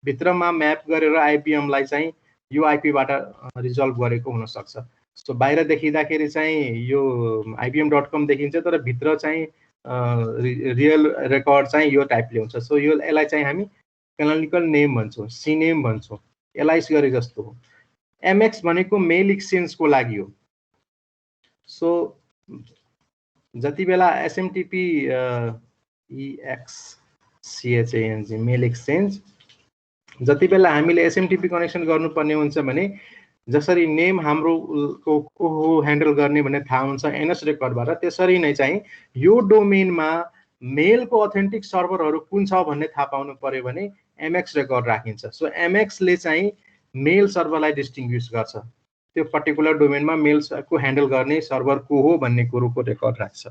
भित्रमा म्याप गरेर आइबिएमलाई चाहिँ यो आइपीबाट रिजल्भ गरेको हुनसक्छ। सो बाहिर देखिँदाखेरि चाहिँ यो ibm.com देखिन्छ तर भित्र चाहिँ रियल रेकर्ड चाहिँ यो टाइपले हुन्छ। सो यसलाई चाहिँ हामी क्यानोनिकल नेम भन्छौँ, सिनेम भन्छौँ, एलाइस गरे जस्तो हो। एमएक्स भनेको मेल एक्सचेन्जको लागि हो। सो जति बेला एसएमटिपी EXCHANG मेल एक्सचेन्ज जति बेला हामीले एसएमटिपी कनेक्सन गर्नुपर्ने हुन्छ भने जसरी नेम हाम्रो को ह्यान्डल गर्ने भन्ने थाहा हुन्छ एनएस रेकर्डबाट, त्यसरी नै चाहिँ यो डोमेनमा मेलको अथेन्टिक सर्भरहरू कुन छ भन्ने थाहा पाउनु पर्यो भने एमएक्स रेकर्ड राखिन्छ। सो एमएक्सले चाहिँ मेल सर्भरलाई डिस्टिङ्ग्विस गर्छ, त्यो पर्टिकुलर डोमेनमा मेलको ह्यान्डल गर्ने सर्भर को हो भन्ने कुरोको रेकर्ड राख्छ।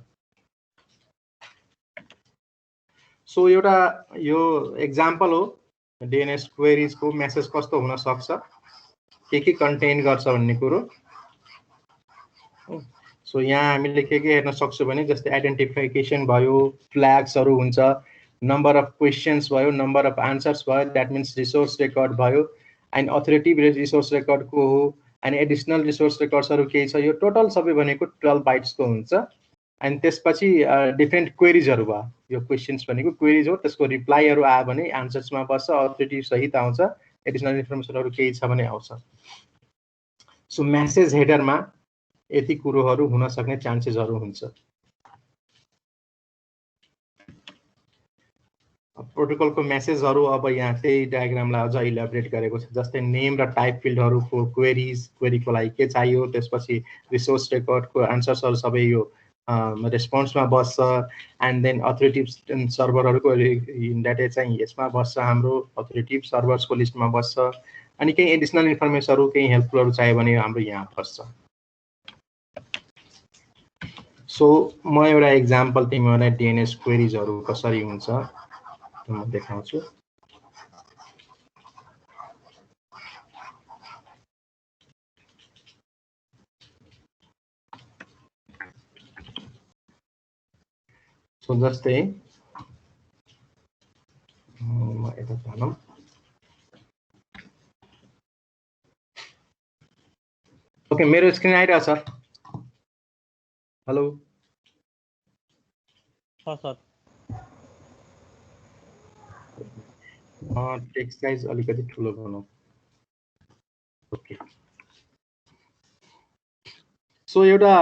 सो एउटा यो एक्जाम्पल हो डिएनएस क्वेरीजको मेसेज कस्तो हुन सक्छ, के कन्टेन गर्छ भन्ने कुरो। सो यहाँ हामीले के हेर्न सक्छौँ भने जस्तै आइडेन्टिफिकेसन भयो, फ्ल्याग्सहरू हुन्छ, नम्बर अफ क्वेसन्स भयो, नम्बर अफ आन्सर्स भयो, द्याट मिन्स रिसोर्स रेकर्ड भयो, एन्ड अथोरिटी रिसोर्स रेकर्ड को हो, एन्ड एडिसनल रिसोर्स रेकर्ड्सहरू केही छ। यो टोटल सबै भनेको 12 बाइट्सको हुन्छ। एन्ड त्यसपछि डिफ्रेन्ट क्वेरिजहरू भयो, यो क्वेसन्स भनेको क्वेरिज हो, त्यसको रिप्लाईहरू आयो भने आन्सर्समा बस्छ, अथोरिटी सहित आउँछ, एडिसनल इन्फर्मेसनहरू केही छ भने आउँछ। सो मेसेज हेडरमा यति कुरोहरू हुन सक्ने चान्सेसहरू हुन्छ। प्रोटोकलको मेसेजहरू अब यहाँ त्यही डायग्रामलाई अझ इलाबोरेट गरेको छ। जस्तै नेम र टाइप फिल्डहरूको क्वेरिज, क्वेरीको लागि के चाहियो, त्यसपछि रिसोर्स रेकर्डको आन्सर्सहरू सबै यो रेस्पोन्समा बस्छ, एन्ड देन अथोरिटिभ सर्भरहरूको डाटा चाहिँ यसमा बस्छ, हाम्रो अथोरिटिभ सर्भर्सको लिस्टमा बस्छ, अनि केही एडिसनल इन्फर्मेसनहरू केही हेल्पफुलहरू चाहियो भने हाम्रो यहाँ बस्छ। सो म एउटा एक्जाम्पल तिमीहरूलाई डिएनएस क्वेरिजहरू कसरी हुन्छ म देखाउँछु। सो जस्तै म यता जानु। ओके, मेरो स्क्रिन आइरहेछ? हेलो सर टेक्स्ट साइज अलिकति ठुलो बनाऊ। ओके, सो एउटा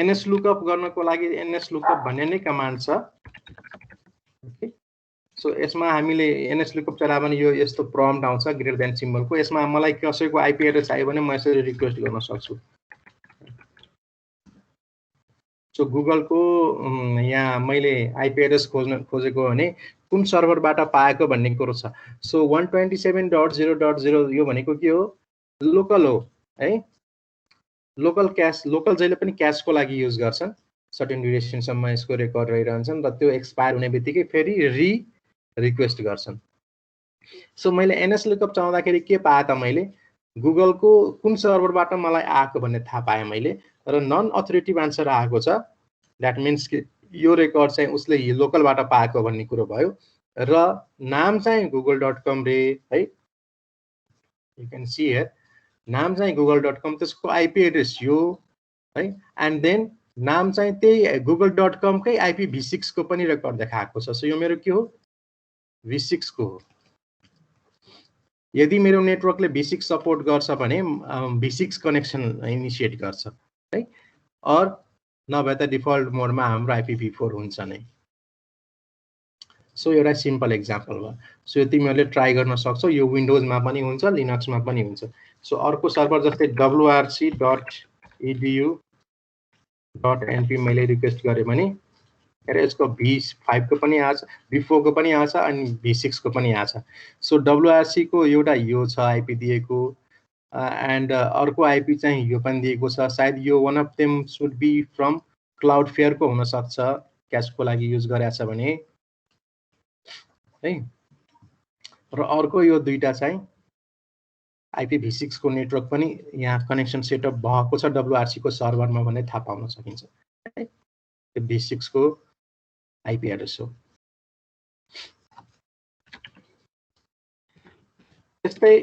एनएस लुकअप गर्नको लागि एनएस लुकअप भन्ने नै कमान्ड छ। ओके, सो यसमा हामीले एनएस लुकअप चलायो भने यो यस्तो प्रम्प्ट आउँछ ग्रेटर देन सिम्बलको। यसमा मलाई कसैको आइपी एड्रेस चाहियो भने म यसरी रिक्वेस्ट गर्न सक्छु। सो गुगलको यहाँ मैले आइपी एड्रेस खोजेको भने कुन सर्भरबाट पाएको भन्ने कुरो छ। सो 127.0.0 यो भनेको के हो, लोकल हो है, लोकल क्यास। लोकल जहिले पनि क्यासको लागि युज गर्छन्, सर्टेन ड्युरेसनसम्म यसको रेकर्ड रहिरहन्छन् र त्यो एक्सपायर हुने बित्तिकै फेरि रिक्वेस्ट गर्छन्। सो मैले एनएस लुकअप चाउँदाखेरि के पाएँ त, मैले गुगलको कुन सर्भरबाट मलाई आएको भन्ने थाहा पाएँ मैले, र नन अथोरिटिभ आन्सर आएको छ। द्याट मिन्स कि यो रेकर्ड चाहिँ उसले लोकलबाट पाएको भन्ने कुरो भयो, र नाम चाहिँ google.com रे है, यु क्यान सी हियर नाम चाहिँ google.com, त्यसको आइपी एड्रेस यो है, एन्ड देन नाम चाहिँ त्यही google.com कै IPv6 को पनि रेकर्ड देखाएको छ। सो यो मेरो के हो, v6 को हो। यदि मेरो नेटवर्कले v6 सपोर्ट गर्छ भने v6 कनेक्सन इनिसिएट गर्छ है, अर नभए त डिफल्ट मोडमा हाम्रो IPv4 हुन्छ नै। सो एउटा सिम्पल एक्जाम्पल भयो। सो यो तिमीहरूले ट्राई गर्न सक्छौ, यो विन्डोजमा पनि हुन्छ, लिनक्समा पनि हुन्छ। सो अर्को सर्भर जस्तै wrc.edu.np मैले रिक्वेस्ट गरेँ भने यसको v5 को पनि आछ, v4 को पनि आछ, अनि v6 को पनि आछ। सो wrc को एउटा यो छ आइपी दिएको, एन्ड अर्को आइपी चाहिँ यो पनि दिएको छ। सायद यो one of them should be from Cloudflare को हुन सक्छ, क्यासको लागि युज गरेछ भने है। र अर्को यो दुईटा चाहिँ IPv6 को नेटवर्क पनि यहाँ कनेक्सन सेटअप भएको छ wrc को सर्भरमा भन्ने थाहा पाउन सकिन्छ है। त्यो v6 को आइपी एड्रेस हो। त्यस्तै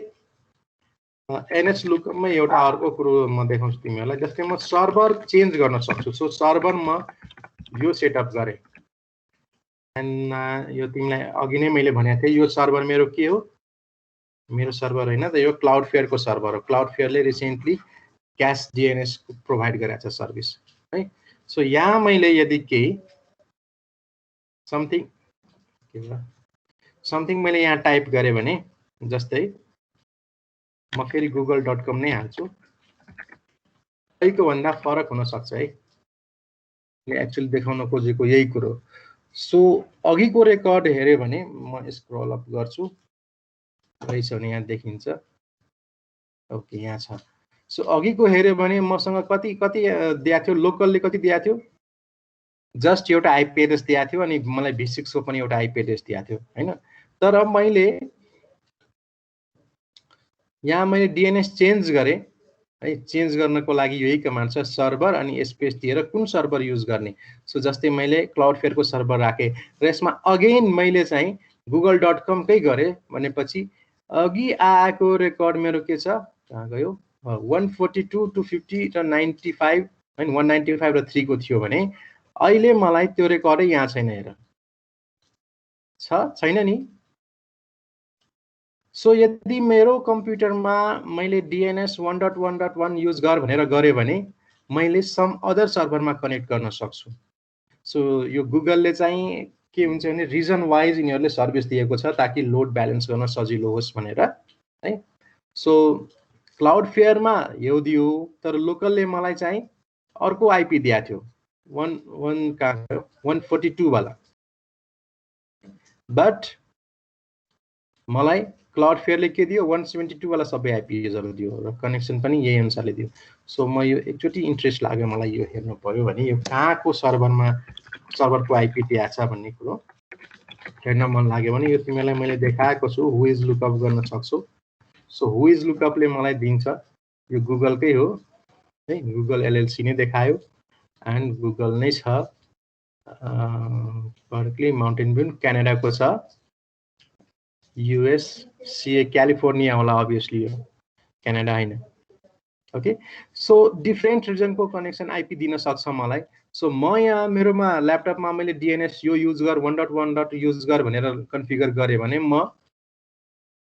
एनएस लुकअपमा एउटा अर्को कुरो म देखाउँछु तिमीहरूलाई। जस्तै म सर्भर चेन्ज गर्न सक्छु। सो सर्भर म यो सेटअप गरेँ, एन्ड यो तिमीलाई अघि नै मैले भनेको थिएँ यो सर्भर मेरो के हो मेरो सर्भर होइन त यो क्लाउडफ्लेयरको सर्भर हो क्लाउडफ्लेयरले रिसेन्टली क्याश डिएनएस प्रोभाइड गरेको छ सर्भिस है सो यहाँ मैले यदि केही समथिङ मैले यहाँ टाइप गरेँ भने जस्तै म फेरि google.com नै हाल्छु यहीको भन्दा फरक हुन सक्छ है एक्चुअली देखाउन खोजेको यही कुरो सो अघिको रेकर्ड हेऱ्यो भने म स्क्रल अप गर्छु रहेछ भने यहाँ देखिन्छ ओके यहाँ छ सो अघिको हेऱ्यो भने मसँग कति दिएको थियो लोकलले कति दिएको थियो जस्ट एउटा आइपी एड्रेस दिएको थियो अनि मलाई V6 को पनि एउटा आइपी एड्रेस दिएको थियो हैन तर मैले यहाँ मैले डीएनएस चेन्ज गरेँ है चेन्ज गर्नको लागि यही कमान्ड छ सर्भर अनि स्पेस दिएर कुन सर्भर युज गर्ने सो जस्तै मैले क्लाउडफ्लेयरको सर्भर राखेँ र यसमा अगेन मैले चाहिँ google.com कै गरेँ भनेपछि अघि आएको रेकर्ड मेरो के छ कहाँ गयो 142 250 र 95 हैन 195 र 3 को थियो भने अहिले मलाई त्यो रेकर्डै यहाँ छैन हेर छैन नि सो यदि मेरो कम्प्युटरमा मैले डीएनएस 1.1.1 युज गर भनेर गरेँ भने मैले सम अदर सर्भरमा कनेक्ट गर्न सक्छु सो यो गुगलले चाहिँ के हुन्छ भने रिजन वाइज यिनीहरूले सर्भिस दिएको छ ताकि लोड ब्यालेन्स गर्न सजिलो होस् भनेर है सो क्लाउडफ्लेयरमा यो दियो तर लोकलले मलाई चाहिँ अर्को आइपी दिएको थियो 142 वाला बट मलाई क्लाउडफ्लेयरले के दियो 172 वाला सबै आइपी युजरले दियो र कनेक्सन पनि यही अनुसारले दियो सो म यो एकचोटि इन्ट्रेस्ट लाग्यो मलाई यो हेर्नु पर्यो भने यो कहाँको सर्भरको आइपी दिएको छ भन्ने कुरो हेर्न मन लाग्यो भने यो तिमीलाई मैले देखाएको छु हु इज लुकअप गर्न सक्छौ सो हु इज लुकअपले मलाई दिन्छ यो गुगलकै हो है गुगल एलएलसी नै देखायो एन्ड गुगल नै छ बर्कली माउन्टेन भ्यू क्यानाडाको छ युएस सीए क्यालिफोर्निया होला अभियसली यो क्यानाडा हैन ओके सो डिफरेन्ट रिजनको कनेक्सन आइपी दिन सक्छ मलाई सो म यहाँ मेरोमा ल्यापटपमा मैले डीएनएस यो युज गर 1.1. युज गर भनेर कन्फिगर गरेँ भने म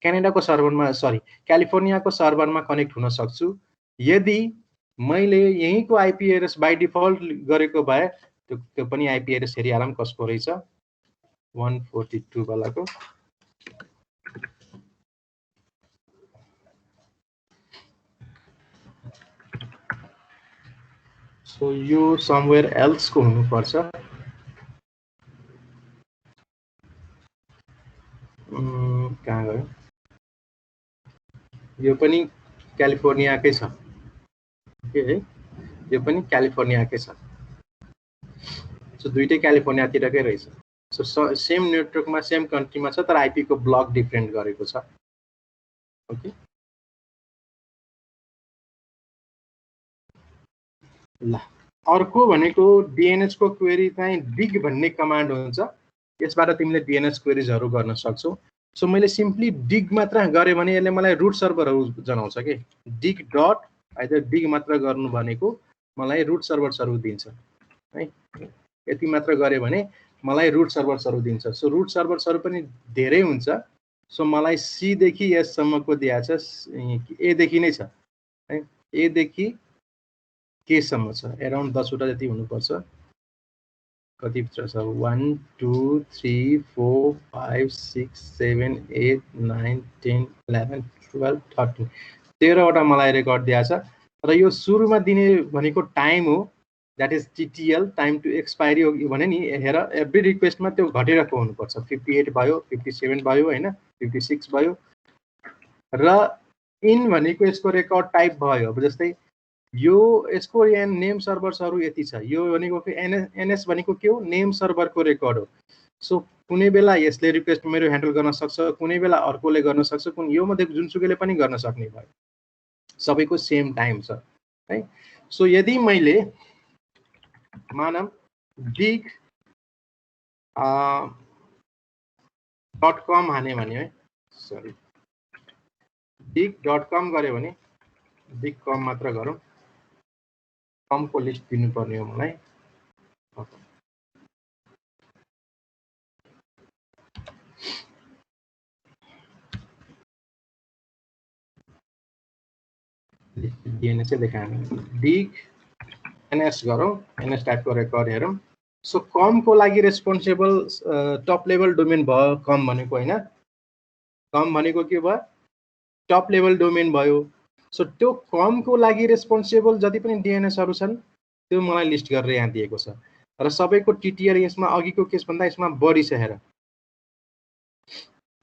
क्यानाडाको सर्भरमा सरी क्यालिफोर्नियाको सर्भरमा कनेक्ट हुन सक्छु यदि मैले यहीँको आइपी एड्रेस बाइ डिफल्ट गरेको भए त्यो पनि आइपी एड्रेस हेरिहालौँ कसको रहेछ 142 वालाको सो यो समवेयर एल्स को हुनुपर्छ कहाँ गयो यो पनि क्यालिफोर्नियाकै छ के है यो पनि क्यालिफोर्नियाकै छ सो दुईटै क्यालिफोर्नियातिरकै रहेछ सो सेम नेटवर्कमा सेम कन्ट्रीमा छ तर आइपी को ब्लक डिफरेन्ट गरेको छ ओके ल अर्को भनेको डीएनएस को क्वेरी चाहिँ डिग भन्ने कमान्ड हुन्छ यसबाट तिमीले डीएनएस क्वेरीजहरु गर्न सक्छौ सो मैले सिम्पली डिग मात्र गरे भने यसले मलाई रुट सर्भरहरु जनाउँछ के डिग डट आइदर डिग मात्र गर्नु भनेको मलाई रुट सर्भर्सहरु दिन्छ है यति मात्र गरे भने मलाई रुट सर्भर्सहरु दिन्छ सो रुट सर्भर्सहरु पनि धेरै हुन्छ सो मलाई सी देखि एस सम्मको दिएको छ ए देखि नै छ है ए देखि के सम्म छ अराउन्ड 10 वटा जति हुनुपर्छ कति भित्र छ 1 2 3 4 5 6 7 8 9 10 11 12 13 13 वटा मलाई रेकर्ड दिएको छ र यो सुरुमा दिने भनेको टाइम हो that is TTL time to expiry हो भने नि हेर एभ्री रिक्वेस्टमा त्यो घटेरको हुनुपर्छ 58 भयो 57 भयो हैन 56 भयो र इन भनेको यसको रेकर्ड टाइप भयो अब जस्तै यो यसको नेम सर्भर्सहरु यति छ यो भनेको एनएस भनेको के हो नेम सर्भरको रेकर्ड हो सो कुनै बेला यसले रिक्वेस्ट मेरो ह्यान्डल गर्न सक्छ कुनै बेला अर्कोले गर्न सक्छ कुन यो मध्ये जुनसुकैले पनि गर्न सक्ने भयो सबैको सेम टाइम छ है सो यदि मैले मानम dig .com हाने भने है सरी dig.com गरे भने dig.com मात्र गरौँ कम को लिस्ट दिनु पर्ने हो मलाई डीएनएस चाहिँ देखाएन डिग एनएस गरौँ एनएस टाइपको रेकर्ड हेरौँ सो कमको लागि रेस्पोन्सिबल टप लेभल डोमेन भयो कम भनेको होइन कम भनेको के भयो टप लेभल डोमेन भयो सो त्यो कमको लागि रेस्पोन्सिबल जति पनि डिएनएसहरू छन् त्यो मलाई लिस्ट गरेर यहाँ दिएको छ र सबैको टिटिआर यसमा अघिको केसभन्दा यसमा बढी छ हेर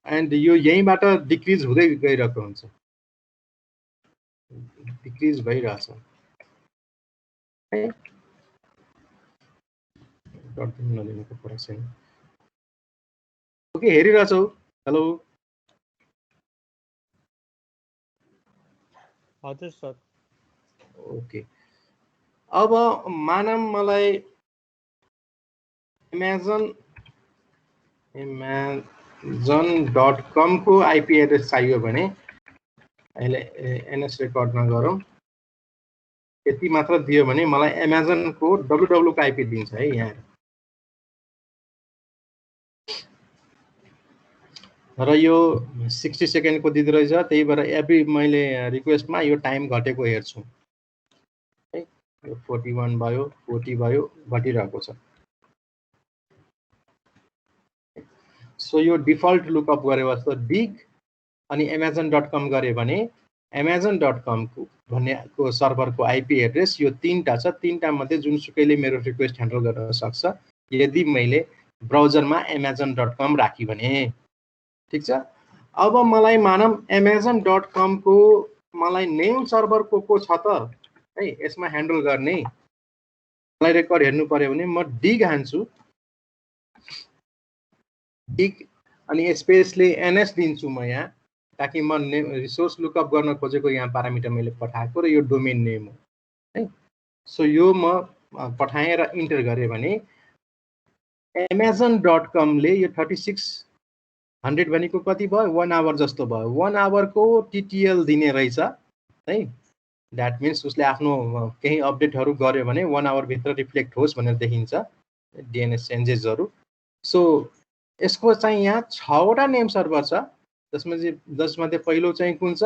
एन्ड यो यहीँबाट डिक्रिज हुँदै गइरहेको हुन्छ डिक्रिज भइरहेछ है नदिनुको फरक छैन ओके हेरिरहेछौ हेलो हजुर सर ओके अब मानम मलाई amazon.com को आईपी एड्रेस चाहियो भने अहिले एनएस रेकर्डमा गरौँ यति मात्र दियो भने मलाई एमाजन को www को आईपी दिन्छ है यहाँ र यो 60 सेकेन्डको दिँदो रहेछ त्यही भएर एभ्री मैले रिक्वेस्टमा यो टाइम घटेको हेर्छु है यो 41 भयो 40 भयो घटिरहेको छ सो यो डिफल्ट लुकअप गरे जस्तो डिग अनि amazon.com गरे भने amazon.com को भन्नेको सर्भरको आईपी एड्रेस यो तीनटा छ तीनटा मध्ये जुनसुकैले मेरो रिक्वेस्ट ह्यान्डल गर्न सक्छ यदि मैले ब्राउजरमा amazon.com राखी भने ठीक छ अब मलाई मानम amazon.com को मलाई नेम सर्भर को छ त है यसमा ह्यान्डल गर्ने मलाई रेकर्ड हेर्नु पर्यो भने म डिग हान्छु डिग अनि स्पेसले एनएस दिन्छु म यहाँ ताकि म रिसोर्स लुकअप गर्न खोजेको यहाँ प्यारामिटर मैले पठाएको र यो डोमेन नेम हो है सो यो म पठाएँ र इन्टर गरेँ भने amazon.com ले यो 3600 भनेको कति भयो 1 आवर जस्तो भयो 1 आवरको टिटिएल दिने रहेछ है द्याट मिन्स उसले आफ्नो केही अपडेटहरू गर्यो भने 1 आवर भित्र रिफ्लेक्ट होस् भनेर देखिन्छ डिएनएस चेन्जेसहरू सो यसको चाहिँ यहाँ 6 वटा नेम सर्भर छ जसमध्ये पहिलो चाहिँ कुन छ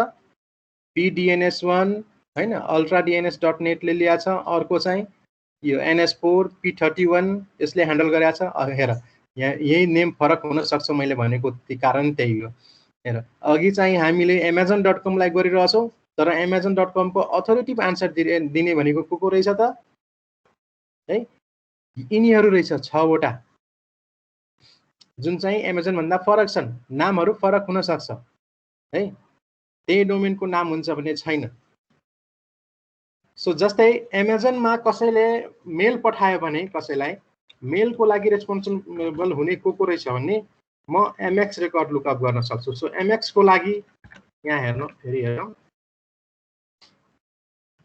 pdns1 हैन ultradns.net ले ल्याछ अर्को चाहिँ यो ns4 p31 यसले ह्यान्डल गरेछ हेर यहाँ यही नेम फरक हुन सक्छ मैले भनेको कारण त्यही हो हेर अघि चाहिँ हामीले amazon.com लाई गरिरहेछौं तर amazon.com को अथोरिटिभ आन्सर दिने भनेको को रहेछ त है यिनीहरू रहेछ 6 वटा जुन चाहिँ एमाजन भन्दा फरक छन् नामहरू फरक हुन सक्छ है त्यही डोमेनको नाम हुन्छ भने छैन सो जस्तै एमाजनमा कसैले मेल पठायो भने कसैलाई मेलको लागि रेस्पोन्सिबल हुने को रहेछ भने म एमएक्स रेकर्ड लुकअप गर्न सक्छु सो एमएक्स को लागि यहाँ हेर्नु फेरि हेरौँ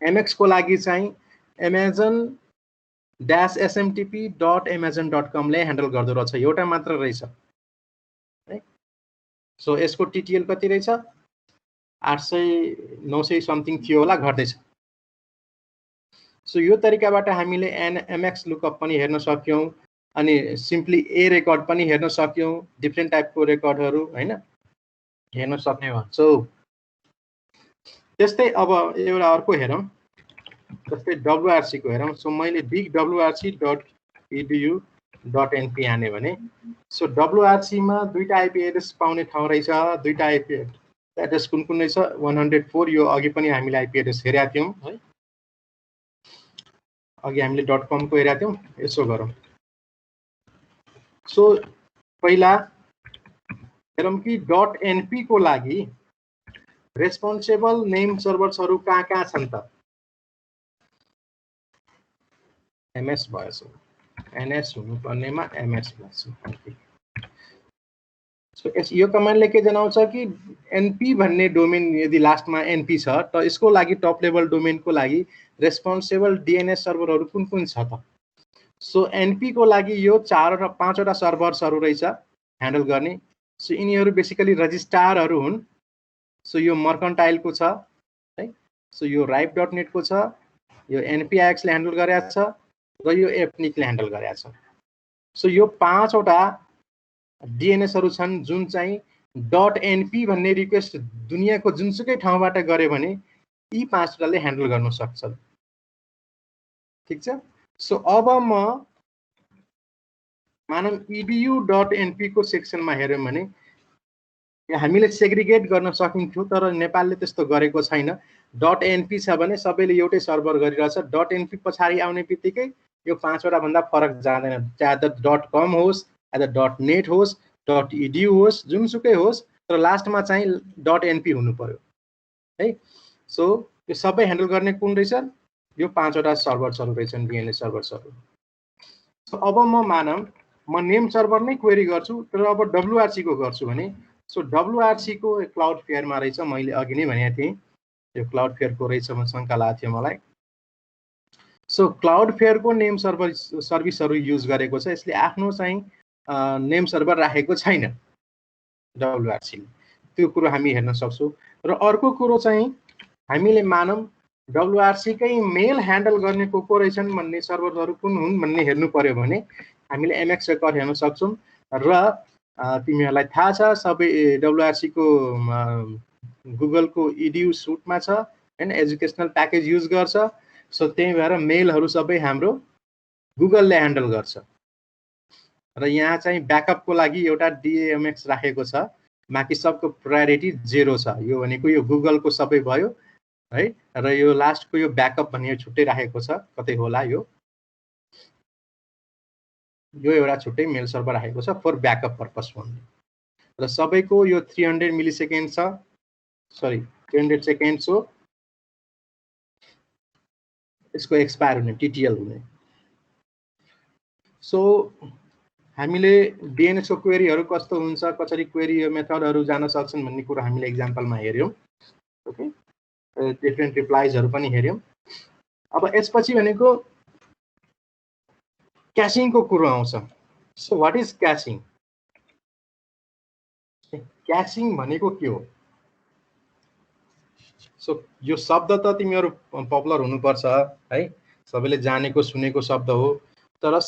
एमएक्स को लागि चाहिँ amazon-smtp.amazon.com ले ह्यान्डल गर्दो रहेछ एउटा मात्र रहेछ है सो यसको टिटिएल कति रहेछ 800 900 समथिङ थियो होला घट्दैछ सो यो तरिकाबाट हामीले एमएक्स लुकअप पनि हेर्न सक्यौं अनि सिम्पली ए रेकर्ड पनि हेर्न सक्यौं डिफरेन्ट टाइपको रेकर्डहरू हैन हेर्न सक्ने भन्छौ त्यस्तै अब एउटा अर्को हेरौं जस्तै WRC को हेरौं सो मैले big wrc.edu.np हाने भने सो WRC मा दुईटा आईपी एड्रेस पाउने ठाउँ रहेछ दुईटा आईपी एड्रेस कुन कुन रहेछ 104 यो अघि पनि हामीले आईपी एड्रेस हेरेका थियौं है अघि हामीले .com को हेरेका थियौं यसो गरौं सो पहिला हेरौं कि .np को लागि रेस्पोन्सिबल नेम सर्भर्सहरु कहाँ छन् त एमएस भएछ एनएस हुनुपर्नेमा एमएस भएछ सो यो कमान्डले के जनाउँछ कि एनपी भन्ने डोमेन यदि लास्टमा एनपी छ त यसको लागि टप लेभल डोमेनको लागि रेस्पोन्सिबल डीएनएस सर्भरहरु कुन कुन छ त सो एनपी को लागि यो 4 र 5 वटा सर्भर्सहरु रहेछ ह्यान्डल गर्ने सो यिनीहरु बेसिकली रजिस्ट्रारहरु हुन् सो यो मर्कन्टाइल को छ है सो यो ripe.net को छ यो npix ले ह्यान्डल गरेको छ र यो एपनिक ले ह्यान्डल गरेको छ सो यो 5 वटा डीएनएसहरु छन् जुन चाहिँ .np भन्ने रिक्वेस्ट दुनियाको जुनसुकै ठाउँबाट गरे भने यी 5वटाले ह्यान्डल गर्न सक्छ। ठिक छ। सो अब म मानौँ edu.np को सेक्सनमा हेर्यौँ भने हामीले सेग्रिगेट गर्न सकिन्थ्यो, तर नेपालले त्यस्तो गरेको छैन। .np छ भने सबैले एउटै सर्भर गरिरहेछ। .np पछाडि आउने बित्तिकै यो 5वटा भन्दा फरक जाँदैन, चाहे .com होस्, चाहे .net होस्, .edu होस्, जुनसुकै होस्, तर लास्टमा चाहिँ .np हुनु पर्यो है। सो यो सबै ह्यान्डल गर्ने कुन रहेछ? यो 5वटा सर्भर्सहरू रहेछन्, DNS सर्भर्सहरू। सो अब म मानौँ म नेम सर्भर नै क्वेरी गर्छु, तर अब WRC को गर्छु भने सो WRC को क्लाउडफ्लेयरमा रहेछ। मैले अघि नै भनेको थिएँ यो क्लाउडफ्लेयरको रहेछ, म शङ्का लागेको थियो मलाई। सो क्लाउडफ्लेयरको नेम सर्भिसहरू युज गरेको छ, यसले आफ्नो चाहिँ नेम सर्भर राखेको छैन WRC ले। त्यो कुरो हामी हेर्न सक्छौँ। र अर्को कुरो चाहिँ हामीले मानौँ WRC कै मेल ह्यान्डल गर्ने को रहेछन् भन्ने सर्भरहरू कुन हुन् भन्ने हेर्नु पर्यो भने हामीले MX रेकर्ड हेर्न सक्छौँ। र तिमीहरूलाई थाहा छ सबै WRC को गुगलको edu सुटमा छ हैन, एजुकेसनल प्याकेज युज गर्छ। सो त्यही भएर मेलहरू सबै हाम्रो गुगलले ह्यान्डल गर्छ। र यहाँ चाहिँ ब्याकअपको लागि एउटा DMX राखेको छ, बाँकी सबको प्रायोरिटी 0 छ। यो भनेको यो गुगलको सबै भयो है। र यो लास्टको यो ब्याकअप भन्ने छुट्टै राखेको छ, कतै होला यो एउटा छुट्टै मेल सर्भर राखेको छ फर ब्याकअप पर्पस भन्ने। र सबैको यो 300 मिलिसेकेन्ड छ, सरी 300 सेकेन्ड्स हो यसको एक्सपायर हुने, TTL हुने। सो हामीले DNS को क्वेरीहरू कस्तो हुन्छ, कसरी क्वेरी मेथडहरू जान सक्छन् भन्ने कुरा हामीले एक्जाम्पलमा हेर्यौँ। ओके, डिफ्रेन्ट रिप्लाइजहरू पनि हेर्यौँ। अब यसपछि भनेको क्याशिङको कुरो आउँछ। So what is caching? Caching भनेको के हो? सो यो शब्द त तिमीहरू पपुलर हुनुपर्छ है, सबैले जानेको सुनेको शब्द हो, तर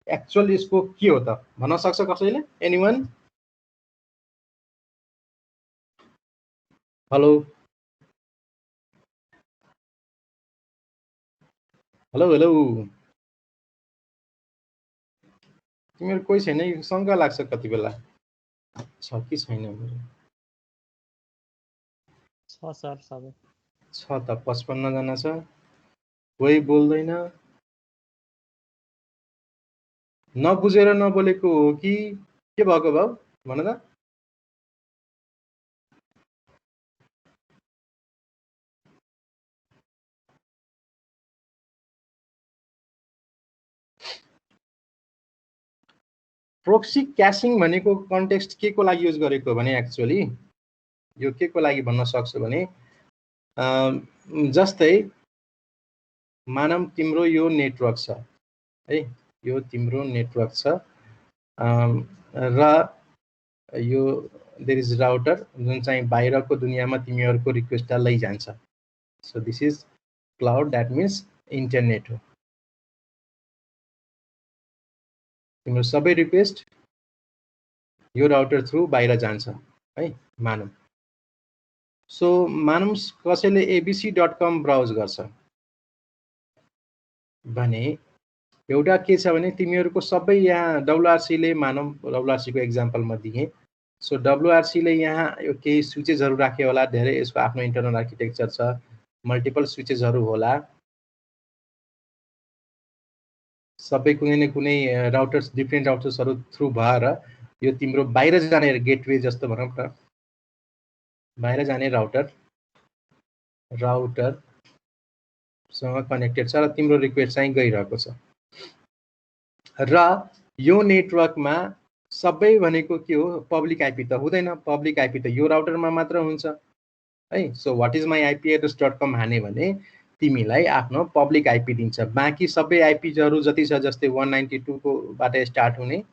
एक्चुअल यसको के हो त भन्न सक्छ कसैले? एनीवन? हेलो हेलो हेलो, तिमीहरू कोही छैन? शङ्का लाग्छ कति बेला, छ कि छैन? छ सर, सबै छ त 55 जना छ, कोही बोल्दैन। नबुझेर नबोलेको हो कि के भएको भाउ भन त? प्रोक्सी क्याशिङ भनेको कन्टेक्स्ट के को लागि युज गरेको भने एक्चुअली यो के को लागि भन्न सक्छु भने जस्तै मानौँ तिम्रो यो नेटवर्क छ है, यो तिम्रो नेटवर्क छ र यो देयर इज राउटर जुन चाहिँ बाहिरको दुनियाँमा तिमीहरूको रिक्वेस्टलाई लैजान्छ। So this is cloud, that means internet हो। तिम्रो सबै रिक्वेस्ट यो राउटर थ्रु बाहिर जान्छ है, मानौँ। सो मानौँ कसैले abc.com ब्राउज गर्छ भने एउटा के छ भने तिमीहरूको सबै यहाँ WRC ले, मानौँ WRC को एक्जाम्पलमा दिएँ। सो WRC ले यहाँ यो केही स्विचेसहरू राख्यो होला, धेरै यसको आफ्नो इन्टरनल आर्किटेक्चर छ, मल्टिपल स्विचेसहरू होला, सबै कुनै न कुनै राउटर्स, डिफ्रेन्ट राउटर्सहरू थ्रु भएर यो तिम्रो बाहिर जाने गेटवे जस्तो भनौँ न, बाहिर जाने राउटरसँग कनेक्टेड छ र तिम्रो रिक्वेस्ट चाहिँ गइरहेको छ। र यो नेटवर्कमा सबै भनेको के हो? पब्लिक आइपी त हुँदैन, पब्लिक आइपी त यो राउटरमा मात्र हुन्छ है। So what is my IP address dot com हाने भने तिमीलाई आफ्नो पब्लिक आइपी दिन्छ, बाँकी सबै आइपीजहरू जति छ जस्तै 192 को बाट स्टार्ट हुने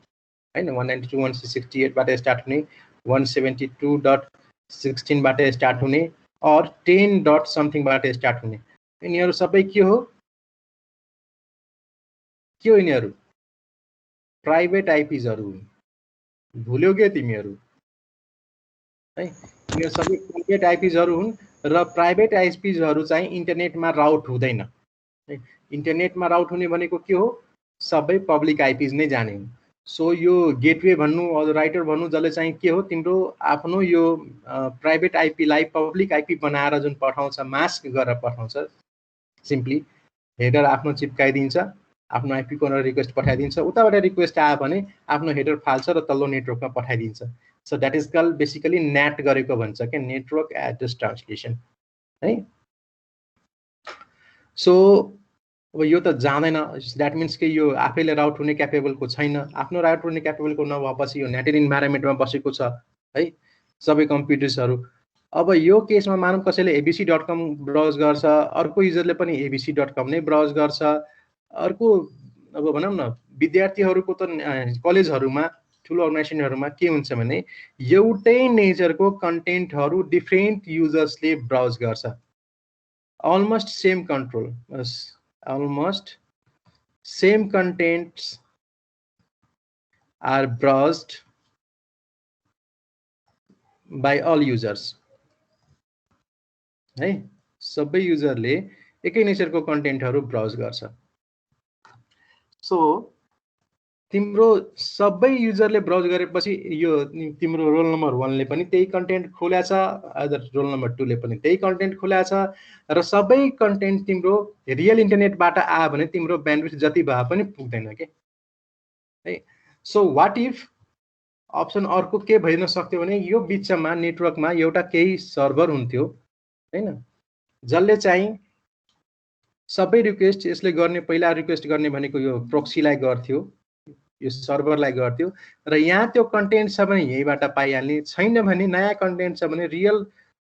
हैन, 192.168 बाट स्टार्ट हुने, 172.16 बाट स्टार्ट हुने, और 10. something बाट स्टार्ट हुने, यिनीहरू सबै के हो? के हो यिनीहरू? प्राइभेट आइपीजहरू हुन्। भुल्यो के तिमीहरू है? यिनीहरू सबै प्राइभेट आइपीजहरू हुन् र प्राइभेट आइएसपीजहरू चाहिँ इन्टरनेटमा राउट हुँदैन। इन्टरनेटमा राउट हुने भनेको के हो? सबै पब्लिक आइपीज नै जाने हो। सो यो गेटवे भन्नु अथवा राइटर भन्नु जसले चाहिँ के हो, तिम्रो आफ्नो यो प्राइभेट आइपीलाई पब्लिक आइपी बनाएर जुन पठाउँछ, मास्क गरेर पठाउँछ, सिम्पली हेडर आफ्नो चिप्काइदिन्छ, आफ्नो आइपी कोर्नर रिक्वेस्ट पठाइदिन्छ, उताबाट रिक्वेस्ट आयो भने आफ्नो हेडर फाल्छ र तल्लो नेटवर्कमा पठाइदिन्छ। So that is call basically NAT गरेको भन्छ क्या, नेटवर्क एड्रेस ट्रान्सलेसन है। सो अब यो त जाँदैन, द्याट मिन्स कि यो आफैले राउट हुने क्यापेबलको छैन। आफ्नो राउट हुने क्यापेबलको नभएपछि यो नेटेड इन्भाइरोमेन्टमा बसेको छ है सबै कम्प्युटर्सहरू। अब यो केसमा मानौँ कसैले abc.com ब्राउज गर्छ, अर्को युजरले पनि abc.com नै ब्राउज गर्छ। अर्को अब भनौँ न विद्यार्थीहरूको त कलेजहरूमा ठुलो अर्गनाइजेसनहरूमा के हुन्छ भने एउटै नेचरको कन्टेन्टहरू डिफ्रेन्ट युजर्सले ब्राउज गर्छ। Almost same control, almost same contents are browsed by all users है। सबै युजरले एकै नेचरको कन्टेन्टहरू ब्राउज गर्छ। सो तिम्रो सबै युजरले ब्राउज गरेपछि यो तिम्रो रोल नम्बर 1 ले पनि त्यही कन्टेन्ट खोलेछ, अदर रोल नम्बर 2 ले पनि त्यही कन्टेन्ट खोलेछ र सबै कन्टेन्ट तिम्रो रियल इन्टरनेटबाट आयो भने तिम्रो ब्यान्डविड्थ जति भए पनि पुग्दैन के है। सो व्हाट इफ अप्सन अर्को के भइन सक्थ्यो भने यो बिचमा नेटवर्कमा एउटा केही सर्भर हुन्थ्यो हैन, जसले चाहिँ सबै रिक्वेस्ट यसले गर्ने, पहिला रिक्वेस्ट गर्ने भनेको यो प्रोक्सीलाई गर्थ्यो, यो सर्भरलाई गर्थ्यो र यहाँ त्यो कन्टेन्ट छ भने यहीबाट पाइहाल्ने, छैन भने नयाँ कन्टेन्ट छ भने रियल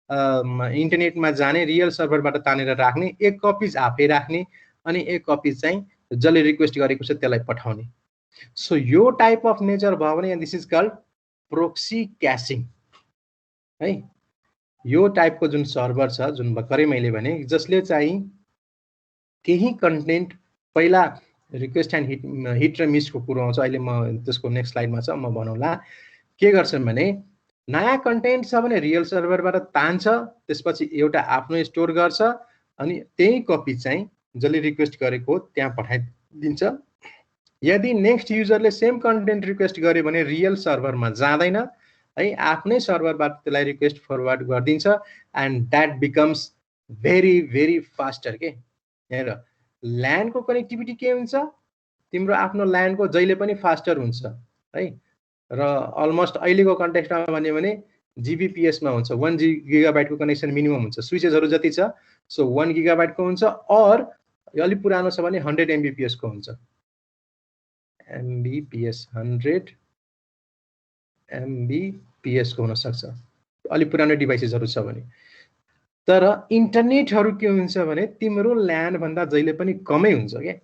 इन्टरनेटमा जाने, रियल सर्भरबाट तानेर राख्ने, एक कपिज आफै राख्ने अनि एक कपिज चाहिँ जसले रिक्वेस्ट गरेको छ त्यसलाई पठाउने। सो यो टाइप अफ नेचर भयो भने दिस इज कल्ड प्रोक्सी क्यासिङ है। यो टाइपको जुन सर्भर छ, जुन भर्खरै मैले भने, जसले चाहिँ केही कन्टेन्ट पहिला रिक्वेस्ट एन्ड हिट र मिसको कुरो आउँछ, अहिले म त्यसको नेक्स्ट स्लाइडमा छ, म बनाउला। के गर्छन् भने नयाँ कन्टेन्ट छ भने रियल सर्भरबाट तान्छ, त्यसपछि एउटा आफ्नो स्टोर गर्छ अनि त्यही कपी चाहिँ जसले रिक्वेस्ट गरेको त्यहाँ पठाइदिन्छ। यदि नेक्स्ट युजरले सेम कन्टेन्ट रिक्वेस्ट गर्यो भने रियल सर्भरमा जाँदैन है, आफ्नै सर्भरबाट त्यसलाई रिक्वेस्ट फरवर्ड गरिदिन्छ and that becomes very very faster के। हेर ल्यान्डको कनेक्टिभिटी के हुन्छ, तिम्रो आफ्नो ल्यान्डको जहिले पनि फास्टर हुन्छ है। र अलमोस्ट अहिलेको कन्टेक्स्टमा भन्यो भने जीबीपीएसमा हुन्छ, 1 गिगाबाइटको कनेक्सन मिनिमम हुन्छ, स्विचेसहरू जति छ सो 1 गिगाबाइटको हुन्छ, और अलिक पुरानो छ भने 100 MBPS को हुन्छ, MBPS 100 MBPS को हुन सक्छ अलिक पुरानो डिभाइसेसहरू छ भने। तर इन्टरनेटहरू के हुन्छ भने तिम्रो ल्यान्ड भन्दा जहिले पनि कमै हुन्छ के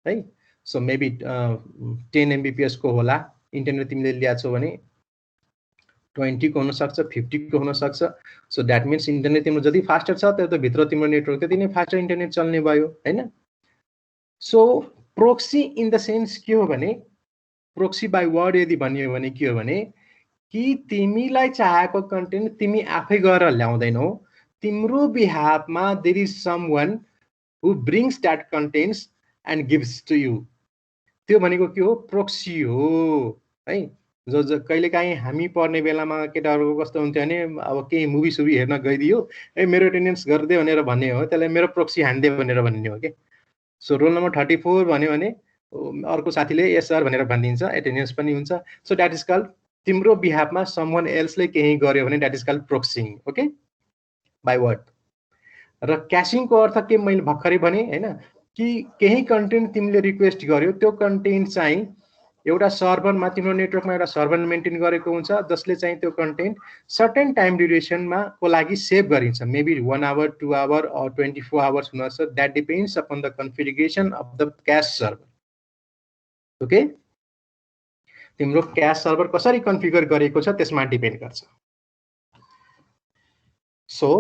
है। सो मेबी 10 MBPS को होला, इन्टरनेट तिमीले ल्याछौ भने 20 को हुन सक्छ, 50 को हुन सक्छ। सो द्याट मिन्स इन्टरनेट तिम्रो जति फास्टर छ त्यो त भित्र तिम्रो नेटवर्क त्यति नै फास्टर इन्टरनेट चल्ने भयो हैन। So proxy in the sense के हो भने, प्रोक्सी बाई वर्ड यदि भनियो भने के हो भने कि तिमीलाई चाहेको कन्टेन्ट तिमी आफै गएर ल्याउँदैनौ, तिम्रो बिहाफमा there is someone who brings that contents and gives to you. त्यो भनेको के हो, प्रोक्सी हो है। जो कहिलेकाहीँ हामी पढ्ने बेलामा केटाहरूको कस्तो हुन्थ्यो भने अब केही मुभी सुभी हेर्न गइदियो, ए मेरो एटेन्डेन्स गरिदियो भनेर भन्ने हो, त्यसलाई मेरो प्रोक्सी हान्दियो भनेर भन्ने हो के। सो रोल नम्बर 34 भन्यो भने अर्को साथीले यस सर भनेर भनिदिन्छ, एटेन्डेन्स पनि हुन्छ। सो द्याट इज कल्ड तिम्रो बिहाफमा समवन एल्सले केही गर्यो भने that is called proxying okay by word. र क्यासिङको अर्थ के मैले भर्खरै भने हैन, कि केही कन्टेन्ट तिमीले रिक्वेस्ट गर्यो, त्यो कन्टेन्ट चाहिँ एउटा सर्भरमा, तिम्रो नेटवर्कमा एउटा सर्भर मेन्टेन गरेको हुन्छ जसले चाहिँ त्यो कन्टेन्ट सर्टेन टाइम ड्युरेसनमा को लागि सेभ गरिन्छ, मेबी 1 आवर 2 आवर और 24 आवर्स हुन सक्छ, that depends upon the configuration of the cash server okay. तिम्रो क्याश सर्भर कसरी कन्फिगर गरेको छ त्यसमा डिपेन्ड गर्छ। So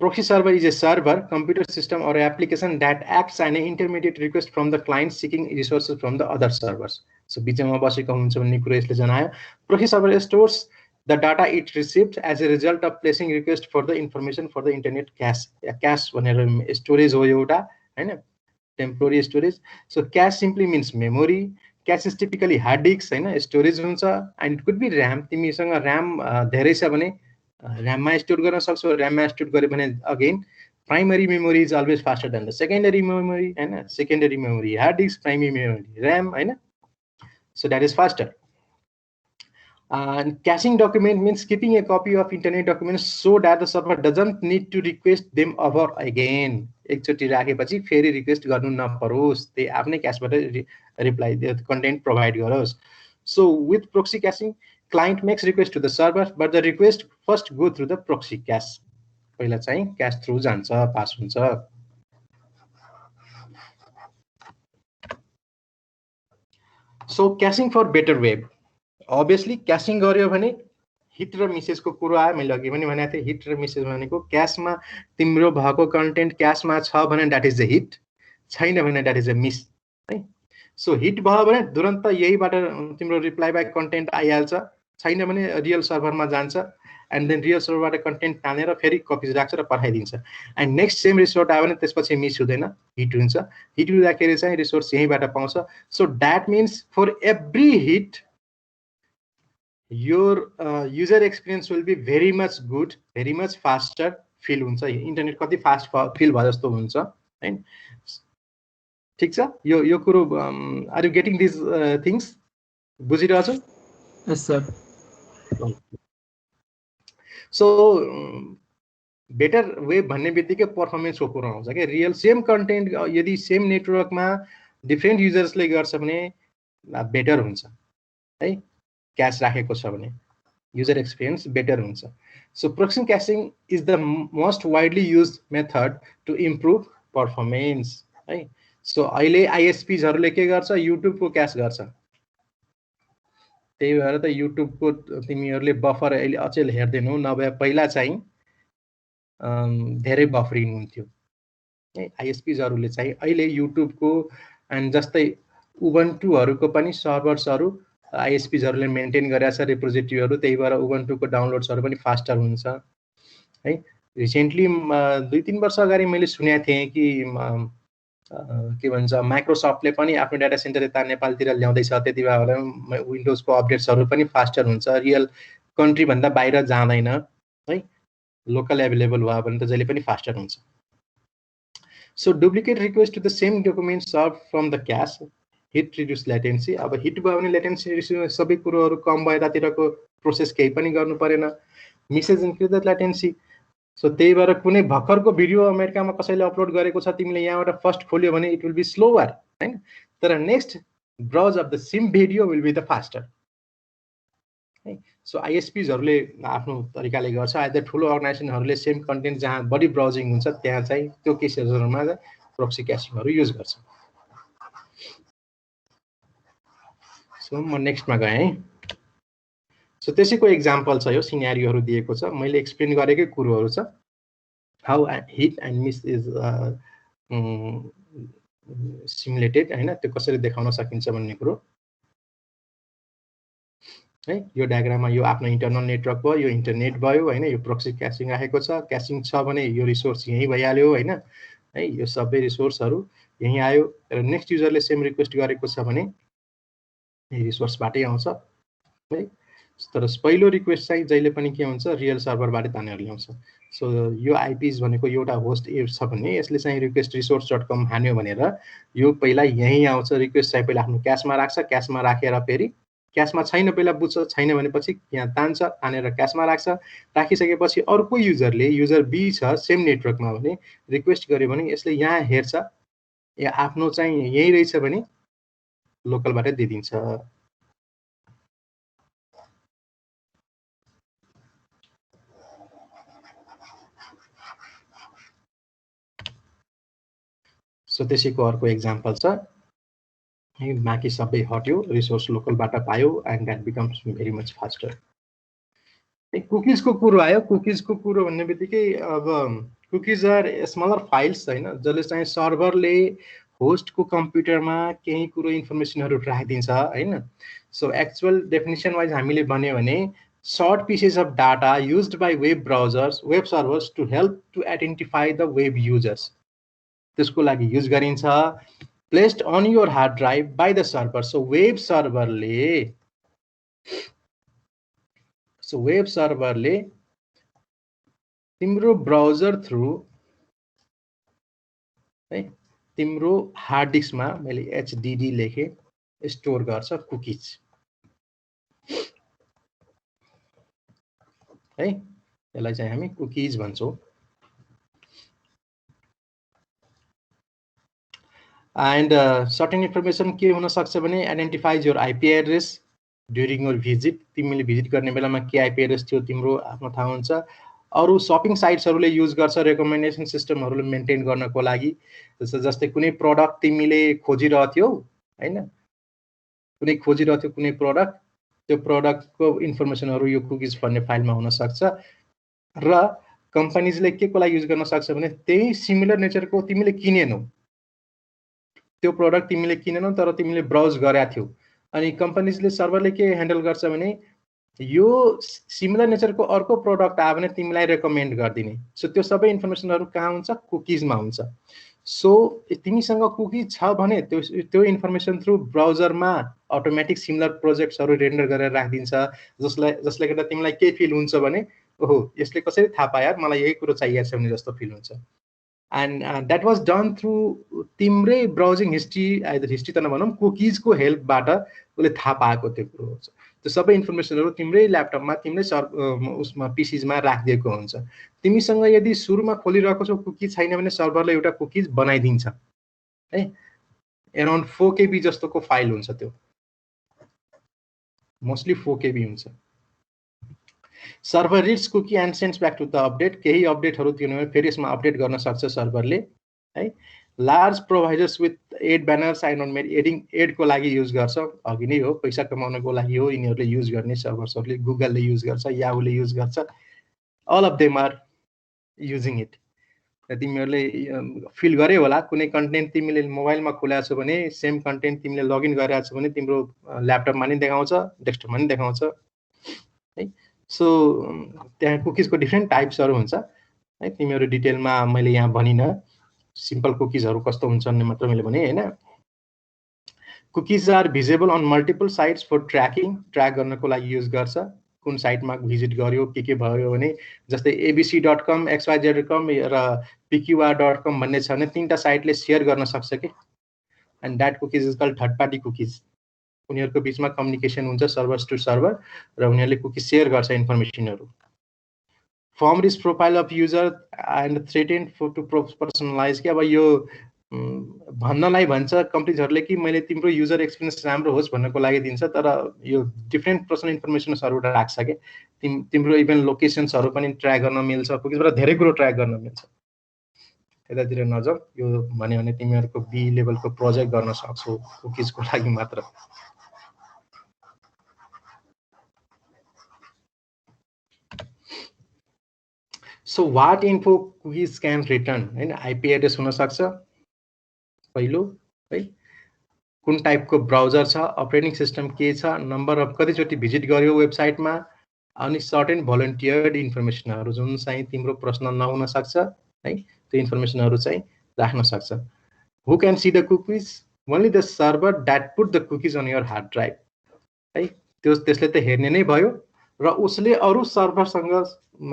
proxy server is a server, computer system or application that acts as an intermediate request from the client seeking resources from the other servers. So बिचमा बसेको हुन्छ भन्ने कुरा यसले जनायो। Proxy server stores the data it received as a result of placing request for the information for the internet cache. Cache भनेर storage हो एउटा हैन, temporary storage. So cache simply means memory. Cache is typically hard disk हैन, storage हुन्छ, and it could be RAM. तिमीसँग RAM धेरै छ भने RAM मा स्टोर गर्न सक्छौ. RAM मा स्टोर गरे भने again primary memory is always faster than the secondary memory हैन. Secondary memory hard disk, primary memory RAM हैन. So that is faster. And caching document means keeping a copy of internet documents so that the server doesn't need to request them over again. एकचोटी राखेपछि फेरि request गर्नु नपरोस्, त्यही आफ्नै क्याशबाट reply content provide गरोस्. So with proxy caching, client makes request to the server, but the request first go through the proxy cache. पहिला चाहिँ क्याश थ्रु जान्छ, पास हुन्छ. So caching for better web. Obviously क्याशिङ गर्यो भने hit र मिसेजको कुरो आयो. मैले अघि पनि भनेको थिएँ, हिट र मिसेज भनेको क्याशमा तिम्रो भएको कन्टेन्ट क्याशमा छ भने द्याट इज अ हिट, छैन भने द्याट इज अ मिस है. सो हिट भयो भने तुरन्त यहीबाट तिम्रो रिप्लाई ब्याक कन्टेन्ट आइहाल्छ, छैन भने रियल सर्भरमा जान्छ, एन्ड देन रियल सर्भरबाट कन्टेन्ट तानेर फेरि कपिज राख्छ र पठाइदिन्छ. एन्ड नेक्स्ट सेम रिसोर्स आयो भने त्यसपछि मिस हुँदैन, हिट हुन्छ. हिट हुँदाखेरि चाहिँ रिसोर्स यहीँबाट पाउँछ. So that means for every hit your user experience will be very much good, very much faster feel हुन्छ. इन्टरनेट कति फास्ट फिल भयो जस्तो हुन्छ हैन. ठीक छ, यो कुरो are you getting this things? बुझिरहेछौ? Yes sir. So better web भन्ने बित्तिकै पर्फर्मेन्सको कुरा आउँछ के. रियल सेम कन्टेन्ट यदि सेम नेटवर्कमा डिफरेन्ट युजर्सले गर्छ भने बेटर हुन्छ है. क्याश राखेको छ भने युजर एक्सपिरियन्स बेटर हुन्छ. So proxy caching is the most widely used method to improve performance है. सो अहिले आइएसपीजहरूले के गर्छ, युट्युबको क्याश गर्छ. त्यही भएर त युट्युबको तिमीहरूले बफर अहिले अचेल हेर्दैनौ, नभए पहिला चाहिँ धेरै बफरिङ हुन्थ्यो है. आइएसपीजहरूले चाहिँ अहिले युट्युबको एन्ड जस्तै उबन्टुहरूको पनि सर्भर्सहरू आइएसपीजहरूले मेन्टेन गरेका छ, रिपोजिटरीहरू. त्यही भएर उबन्टुको डाउनलोड्सहरू पनि फास्टर हुन्छ है. रिसेन्टली 2-3 वर्ष अगाडि मैले सुनेको थिएँ कि के भन्छ माइक्रोसफ्टले पनि आफ्नो डाटा सेन्टर यता नेपालतिर ल्याउँदैछ. त्यति बेला विन्डोजको अपडेट्सहरू पनि फास्टर हुन्छ, रियल कन्ट्री भन्दा बाहिर जाँदैन है. लोकल एभाइलेबल भयो भने त जहिले पनि फास्टर हुन्छ. So duplicate request to the same document serve from the cache, hit reduce latency. अब हिट भयो भने लेटेन्सी सबै कुरोहरू कम भयो, यतातिरको प्रोसेस केही पनि गर्नु परेन. Misses increase the latency. So त्यही भएर कुनै भर्खरको भिडियो अमेरिकामा कसैले अपलोड गरेको छ, तिमीले यहाँबाट फर्स्ट खोल्यो भने इट विल बी स्लोवर हैन, तर next browse of the same video will be the faster है. सो आइएसपीजहरूले आफ्नो तरिकाले गर्छ. अहिले ठुलो अर्गनाइजेसनहरूले सेम कन्टेन्ट जहाँ बढी ब्राउजिङ हुन्छ त्यहाँ चाहिँ त्यो केसहरूमा प्रोक्सी क्याशिङहरू युज गर्छ. सो म नेक्स्टमा गएँ है. सो त्यसैको एक्जाम्पल छ, यो सिनेरियोहरू दिएको छ, मैले एक्सप्लेन गरेकै कुरोहरू छ. How hit and miss is simulated हैन, त्यो कसरी देखाउन सकिन्छ भन्ने कुरो है. यो डायग्राममा यो आफ्नो इन्टरनल नेटवर्क भयो, यो इन्टरनेट भयो हैन, यो प्रोक्सी क्याशिङ राखेको छ. क्याशिङ छ भने यो रिसोर्स यही भइहाल्यो हैन है. यो सबै रिसोर्सहरू यही आयो. र नेक्स्ट युजरले सेम रिक्वेस्ट गरेको छ भने रिसोर्सबाटै आउँछ है. तर पहिलो रिक्वेस्ट चाहिँ जहिले पनि के हुन्छ, रियल सर्भरबाटै तानेर ल्याउँछ. सो यो आइपीज भनेको एउटा होस्ट ए छ भने यसले चाहिँ रिक्वेस्ट resource.com हान्यो भनेर यो पहिला यही आउँछ. रिक्वेस्ट चाहिँ पहिला आफ्नो क्याशमा राख्छ, क्याशमा राखेर फेरि क्याशमा छैन पहिला बुझ्छ, छैन भनेपछि यहाँ तान्छ, तानेर क्याशमा राख्छ. राखिसकेपछि अर्को युजरले, युजर बी छ सेम नेटवर्कमा भने रिक्वेस्ट गर्यो भने यसले यहाँ हेर्छ, या आफ्नो चाहिँ यही रहेछ भने लोकलबाटै दिइदिन्छ. सो त्यसैको अर्को एक्जाम्पल छ, बाँकी सबै हट्यो, रिसोर्स लोकलबाट पायो, and that becomes very much faster. कुकिजको कुरो आयो. कुकिजको कुरो भन्ने बित्तिकै अब कुकिज आर स्मलर फाइल्स होइन, जसले चाहिँ सर्भरले होस्टको कम्प्युटरमा केही कुरो इन्फर्मेसनहरू राखिदिन्छ होइन. सो एक्चुअल डेफिनेसन वाइज हामीले भन्यो भने short pieces of data used by web servers to help to identify the web users. त्यसको लागि युज गरिन्छ placed on your hard drive by the server. So web server ले तिम्रो browser through है तिम्रो हार्ड डिस्कमा मैले HDD लेखे store गर्छ कुकीज है यसलाई चाहिँ हामी कुकीज भन्छौं and certain information के हुन सक्छ भने identifies your IP address during your visit. तिमीले भिजिट गर्ने बेलामा के IP एड्रेस थियो तिम्रो आफ्नो थाहा हुन्छ अरु शपिङ साइट्सहरुले युज गर्छ रेकमेन्डेसन सिस्टमहरुले मेन्टेन गर्नको लागि जस्तै कुनै प्रोडक्ट तिमीले खोजिरहथ्यौ हैन कुनै खोजिरहथ्यौ कुनै प्रोडक्ट त्यो प्रोडक्टको इन्फर्मेसनहरु यो कुकीज भन्ने फाइलमा हुन सक्छ र कम्पनीजले के को लागि युज गर्न सक्छ भने त्यही सिमिलर नेचरको तिमीले किनेनौ त्यो प्रोडक्ट तिमीले किनेनौ तर तिमीले ब्राउज गरेका थियौ अनि कम्पनीजले सर्भरले के ह्यान्डल गर्छ भने यो सिमिलर नेचरको अर्को प्रोडक्ट आयो भने तिमीलाई रेकमेन्ड गर्दिने सो त्यो सबै इन्फर्मेसनहरु कहाँ हुन्छ कुकीजमा हुन्छ सो तिमीसँग कुकीज छ भने त्यो इन्फर्मेसन थ्रु ब्राउजरमा अटोमेटिक सिमिलर प्रोजेक्ट्सहरु रेन्डर गरेर राखिदिन्छ जसले गर्दा तिमीलाई के फिल हुन्छ भने ओहो यसले कसरी थाहा पायो यार मलाई यही कुरो चाहिएको छ भने जस्तो फिल हुन्छ and that was done through तिम्रै ब्राउजिङ हिस्ट्री आइदर हिस्ट्री त नभनौं कुकीजको हेल्पबाट उले थाहा पाएको त्यो कुरो हुन्छ त्यो सबै इन्फर्मेसनहरु तिम्रै ल्यापटपमा तिम्रै उसमा पीसीजमा राखिदिएको हुन्छ तिमीसँग यदि सुरुमा खोलिरहेको छौ कुकीज छैन भने सर्भरले एउटा कुकीज बनाइदिन्छ है अराउन्ड 4 KB जस्तोको फाइल हुन्छ त्यो मोस्टली 4 KB हुन्छ server reads cookie and sends back to the update केही अपडेटहरु दिनु भने फेरि यसमा अपडेट गर्न सक्छ सर्भरले है large providers with ad banners and made adding ad को लागि युज गर्छ अघि नै हो पैसा कमाउनको लागि हो यिनीहरुले युज गर्ने सर्भर्सहरुले गुगलले युज गर्छ याहूले युज गर्छ all of them are using it तिमीहरुले फिल गरे होला कुनै कन्टेन्ट तिमीले मोबाइलमा खोलेको छौ भने सेम कन्टेन्ट तिमीले लगइन गरेको छौ भने तिम्रो ल्यापटपमा नि देखाउँछ डेस्कटपमा नि देखाउँछ है सो त्यहाँ कुकीजको डिफरेन्ट टाइप्सहरु हुन्छ है तिमीहरु डिटेलमा मैले यहाँ भनिन सिम्पल कुकीजहरु कस्तो हुन्छन् मात्र मैले भने हैन cookies are visible on multiple sites for track गर्नको लागि युज गर्छ कुन साइटमा भिजिट गर्यो के भयो भने जस्तै abc.com xyz.com र pqr.com भन्ने छ भने तीनटा साइटले शेयर गर्न सक्छ के and that cookies is called third party cookies उनीहरुको बीचमा कम्युनिकेसन हुन्छ सर्भर टु सर्भर र उनीहरुले कुकी शेयर गर्छ इन्फर्मेसनहरु form risk profile of user and threaten to personalize के अब यो भन्नलाई भन्छ कम्पनीहरुले कि मैले तिम्रो युजर एक्सपीरियन्स राम्रो होस् भन्नको लागि दिन्छ तर यो डिफरेन्ट पर्सनल इन्फर्मेसनहरु राख्छ के तिम्रो इभन लोकेसन्सहरु पनि ट्र्याक गर्न मिल्छ कुकीजबाट धेरै कुरो ट्र्याक गर्न मिल्छ यतातिर नजाऊ यो भन्यो भने तिमीहरुको बी लेभलको प्रोजेक्ट गर्न सक्छौ कुकीजको लागि मात्र So what info cookies can return? हैन IP एड्रेस हुन सक्छ पहिलो है कुन टाइपको ब्राउजर छ अपरेटिङ सिस्टम के छ नम्बर अफ कतिचोटी भिजिट गर्यो वेबसाइटमा अनि सर्टेन भलन्टियर्ड इन्फर्मेसनहरु जुन चाहिँ तिम्रो पर्सनल नहुन सक्छ है त्यो इन्फर्मेसनहरु चाहिँ राख्न सक्छ who can see the cookies only the server that put the cookies on your hard drive है त्यसले त हेर्ने नै भयो र उसले अरु सर्भरसँग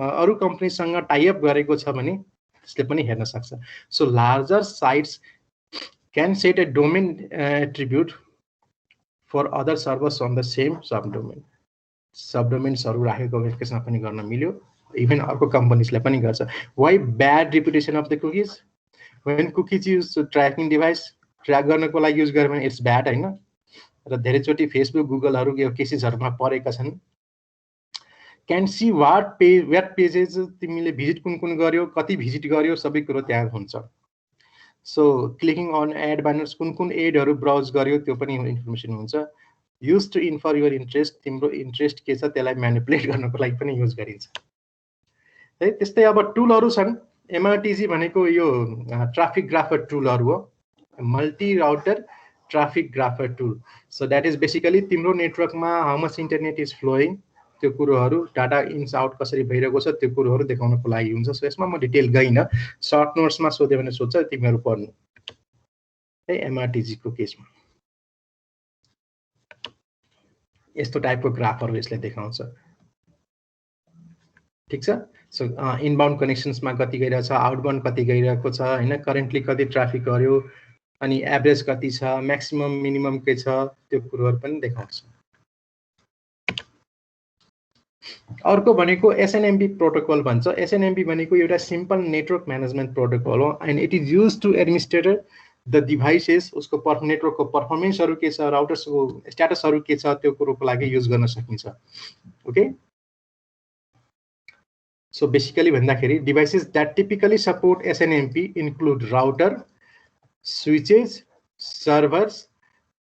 अरु कम्पनीसँग टाइ अप गरेको छ भने त्यसले पनि हेर्न सक्छ so larger sites can set a domain attribute for other servers on the same subdomain subdomains राखेको त्यसमा पनि गर्न मिल्यो इभन अर्को कम्पनीजले पनि गर्छ why bad reputation of the cookies when cookies used to tracking device track गर्नको लागि युज गर्यो भने इट्स ब्याड हैन र धेरै चोटी फेसबुक गुगलहरु यो केसेसहरुमा परेका छन् can see what pages तिमीले भिजिट कुन गर्यो कति भिजिट गर्यो सबै कुरो त्यहाँ हुन्छ So clicking on ad banners कुन एडहरु ब्राउज गर्यो त्यो पनि इन्फर्मेसन हुन्छ used to infer your interest तिम्रो इन्ट्रेस्ट के छ त्यसलाई म्यानिपुलेट गर्नको लागि पनि युज गरिन्छ है त्यस्तै अब टुलहरु छन् MRTG भनेको यो ट्राफिक ग्राफर टुलहरु हो multi router traffic grapher tool so that is basically तिम्रो नेटवर्कमा how much internet is flowing त्यो कुरोहरू डाटा इन्स आउट कसरी भइरहेको छ त्यो कुरोहरू देखाउनको लागि हुन्छ। सो यसमा म डिटेल गइनँ, सर्ट नोट्समा सोध्यो भने सोध्छ, तिमीहरू पढ्नु है। एमआरटिजी को केसमा यस्तो टाइपको ग्राफहरू यसले देखाउँछ, ठिक छ। सो इनबाउन्ड कनेक्सन्समा कति गइरहेछ, आउटबाउन्ड कति गइरहेको छ हैन, करेन्टली कति ट्राफिक गर्यो, अनि एभरेज कति छ, म्याक्सिमम मिनिमम के छ, त्यो कुरोहरू पनि देखाउँछ। अर्को भनेको एसएनएमपी प्रोटोकल भन्छ। एसएनएमपी भनेको एउटा सिम्पल नेटवर्क म्यानेजमेन्ट प्रोटोकल हो and it is use to administrate the devices. उसको नेटवर्कको पर्फर्मेन्सहरू के छ, राउटर्सको स्ट्याटसहरू के छ, त्यो कुरोको लागि युज गर्न सकिन्छ। ओके, सो बेसिकली भन्दाखेरि devices that typically support SNMP include router, switches, servers,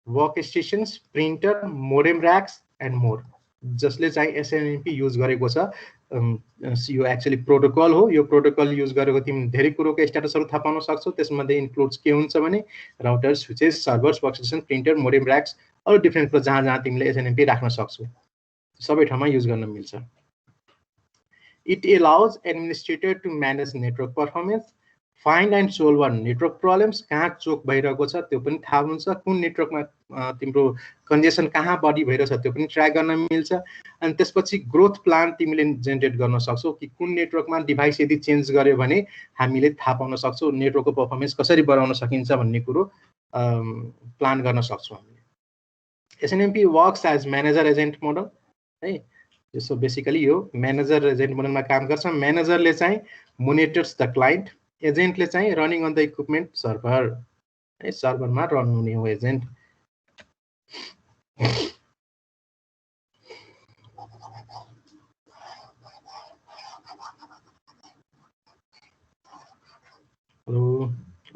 work stations, printer, modem rags and more, जसले चाहिँ एसएनएमपी युज गरेको छ। यो एक्चुअली प्रोटोकल हो। यो प्रोटोकल युज गरेको तिमी धेरै कुरोको स्ट्याटसहरू थाहा पाउन सक्छौ। त्यसमध्ये इन्क्लुड्स के हुन्छ भने router, switches, servers, work station, printer, modem rags, अरू डिफ्रेन्ट कुरो जहाँ जहाँ तिमीले एसएनएमपी राख्न सक्छौ, सबै ठाउँमा युज गर्न मिल्छ। It allows administrator to manage network performance, find and solve network problems, कहाँ चोक भइरहेको छ त्यो पनि थाहा हुन्छ, कुन नेटवर्कमा तिम्रो कन्जेसन कहाँ बढी भइरहेछ त्यो पनि ट्र्याक गर्न मिल्छ। अनि त्यसपछि ग्रोथ प्लान तिमीले जेनेरेट गर्न सक्छौ कि कुन नेटवर्कमा डिभाइस यदि चेन्ज गर्यो भने हामीले थाहा पाउन सक्छौ नेटवर्कको पर्फर्मेन्स कसरी बढाउन सकिन्छ भन्ने कुरो प्लान गर्न सक्छौ हामीले। SNMP works as manager agent model है। सो बेसिकली यो म्यानेजर एजेन्ट मोडलमा काम गर्छ। म्यानेजरले चाहिँ मोनिटर्स द क्लाइन्ट, एजेन्टले चाहिँ running on the equipment server है, सर्भरमा रन हुने हो agent.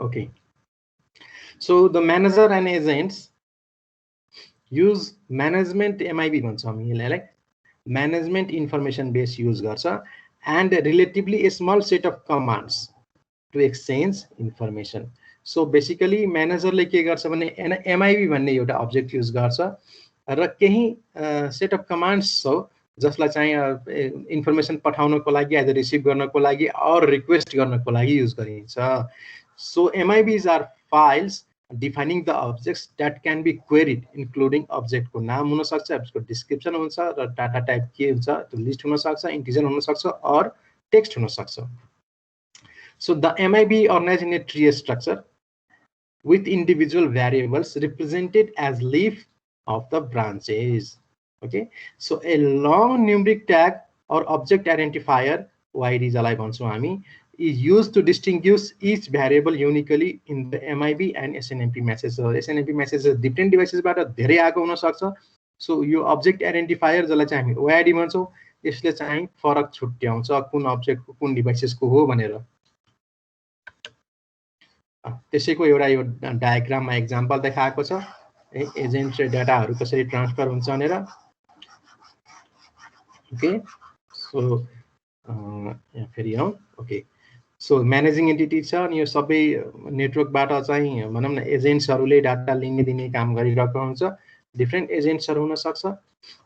Okay, so the manager and agents use management MIB भन्छ हामी यसलाई, म्यानेजमेन्ट इन्फर्मेसन बेस युज गर्छ and relatively small set of commands to exchange information. So basically म्यानेजरले के गर्छ भने एमआइबी भन्ने एउटा अब्जेक्ट युज गर्छ र केही सेट अफ कमान्ड्स हो जसलाई चाहिँ इन्फर्मेसन पठाउनको लागि, एज रिसिभ गर्नको लागि अर रिक्वेस्ट गर्नको लागि युज गरिन्छ। So MIBs are files defining the objects that can be queried, including object को नाम हुन सक्छ, यसको डिस्क्रिप्सन हुन्छ र डाटा टाइप के हुन्छ त्यो लिस्ट हुन सक्छ, इन्टिजर हुन सक्छ और टेक्स्ट हुन सक्छ। So the MIB organized in a tree structure with individual variables represented as leaf of the branches. Okay, so a long numeric tag or object identifier YD जलाई भन्छौं हामी is used to distinguish each variable uniquely in the MIB and SNMP messages. So SNMP messages different devices बाट धेरै आएको हुन सक्छ। So यो object identifier जसलाई चाहिँ हामी OID भन्छौं, यसले चाहिँ फरक छुट्याउँछ कुन अब्जेक्टको कुन डिभाइसेसको हो भनेर। त्यसैको एउटा यो डायग्राममा एक्जाम्पल देखाएको छ है, एजेन्ट र डाटाहरू कसरी ट्रान्सफर हुन्छ भनेर। ओके, सो यहाँ फेरि आउँ। ओके, सो म्यानेजिङ एन्टिटी छ अनि यो सबै नेटवर्कबाट चाहिँ भनौँ न एजेन्ट्सहरूले डाटा लिने दिने काम गरिरहेको हुन्छ। डिफ्रेन्ट एजेन्ट्सहरू हुन सक्छ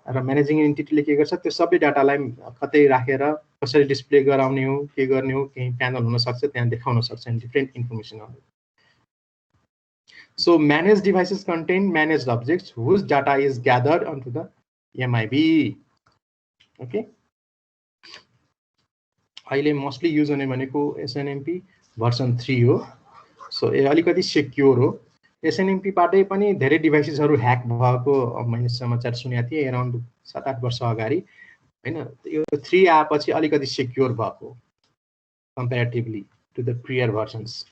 र म्यानेजिङ एन्टिटीले के गर्छ त्यो सबै डाटालाई कतै राखेर कसरी डिस्प्ले गराउने हो, के गर्ने हो, केही प्यानल हुन सक्छ त्यहाँ देखाउन सक्छ डिफ्रेन्ट इन्फर्मेसनहरू। So manage devices contain managed objects whose data is gathered into the MIB. Okay, अहिले मोस्टली युज हुने भनेको एसएनएमपी भर्सन 3 हो। सो यो अलिकति सेक्योर हो। एसएनएमपी बाटै पनि धेरै डिभाइसेसहरू ह्याक भएको मैले समाचार सुनेको थिएँ अराउन्ड 7-8 वर्ष अगाडि हैन। यो 3 आएपछि अलिकति सेक्योर भएको comparatively to the prior versions.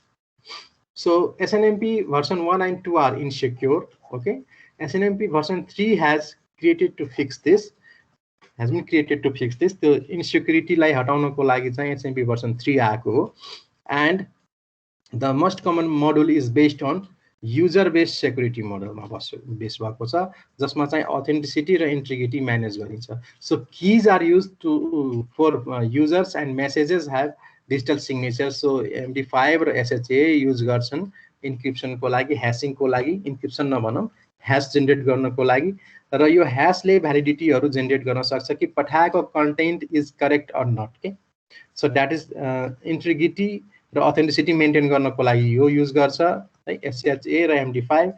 So SNMP version 1 and 2 are insecure. Okay, SNMP version 3 has created to fix this. Has been created to fix this. The insecurity लाई हटाउनको लागि चाहिँ SNMP version 3 आएको हो and the most common module is based on user based security model मा base भएको छ जसमा चाहिँ authenticity र integrity म्यानेज गरिन्छ। So keys are used to for users and messages have digital signature. So MD5 र SHA युज गर्छन् encryption को लागि, ह्याशिङ को लागि, इन्क्रिप्सन नभनौं ह्यास जेनेरेट गर्नको लागि र यो ह्यासले भ्यालिडिटीहरू जेनेरेट गर्न सक्छ कि पठाएको content is correct or not के सो द्याट इज इन्टिग्रिटी र अथेन्टिसिटी मेन्टेन गर्नको लागि यो युज गर्छ है SCHA र MD5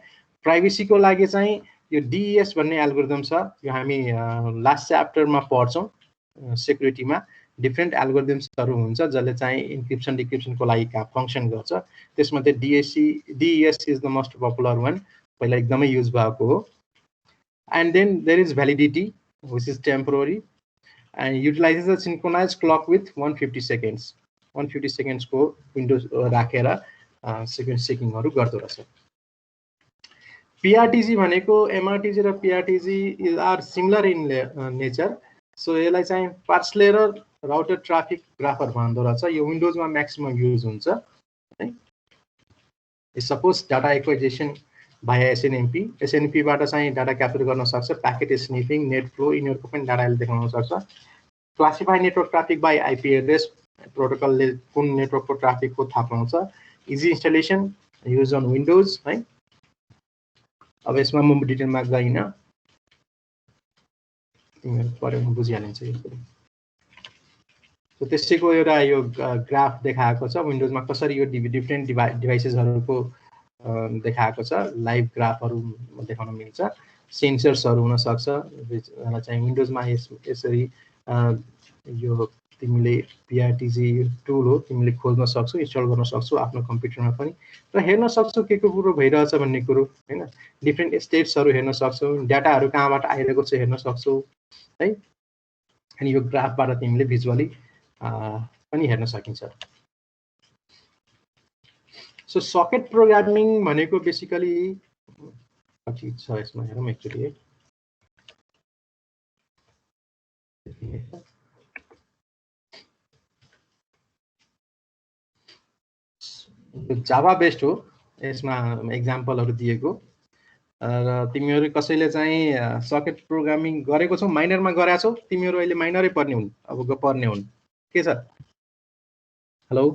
प्राइभेसीको लागि चाहिँ यो DES भन्ने एल्गोरिदम छ यो हामी लास्ट च्याप्टरमा पढ्छौँ सेक्युरिटीमा डिफ्रेन्ट एल्गोरिदम्सहरू हुन्छ जसले चाहिँ इन्क्रिप्सन डिक्रिप्सनको लागि फङ्सन गर्छ त्यसमध्ये DES is the most popular one पहिला एकदमै युज भएको हो and then there is validity which is temporary and utilizes a synchronized clock with 150 seconds 150 seconds को windows राखेर sequence checking हरु गर्दो रहेछ PRTG भनेको MRTG र PRTG are similar in nature so यसलाई चाहिँ parts layer router traffic grapher भन्दो रहेछ यो विन्डोजमा म्याक्सिमम युज हुन्छ है suppose data acquisition via SNMP बाट चाहिँ डाटा क्याप्चर गर्न सक्छ प्याकेट स्निफिङ नेट फ्लो यिनीहरुको पनि डाटाले देखाउन सक्छ classify network traffic by IP address प्रोटोकलले कुन नेटवर्कको ट्राफिकको थाहा पाउँछ easy installation use on Windows है अब यसमा म डिटेलमा गइन तिमीहरु पढ्नु बुझिहालिन्छ यो कुरा सो त्यसैको एउटा यो ग्राफ देखाएको छ विन्डोजमा कसरी यो डिफरेन्ट डिभाइसेसहरुको देखाएको छ लाइभ ग्राफहरु देखाउन मिल्छ सेन्सर्सहरु हुन सक्छ जसलाई चाहिँ विन्डोजमा यसरी यो तिमीले PRTG टुल हो तिमीले खोज्न सक्छौ इन्स्टल गर्न सक्छौ आफ्नो कम्प्युटरमा पनि र हेर्न सक्छौ के कुरो भइरहेछ भन्ने कुरो हैन डिफरेन्ट स्टेट्सहरु हेर्न सक्छौ डाटाहरु कहाँबाट आइरहेको छ हेर्न सक्छौ है अनि यो ग्राफबाट तिमीले भिजुअली पनि हेर्न सकिन्छ सो सकेट प्रोग्रामिङ भनेको बेसिकली कति छ यसमा हेरौँ एकचोटि जावा बेस्ड हो यसमा एक्जाम्पलहरु दिएको र तिमीहरु कसैले चाहिँ सकेट प्रोग्रामिङ गरेको छौ माइनरमा गरेका छौ तिमीहरु अहिले माइनरै पर्ने हुन् अब पर्ने हुन् के छ हेलो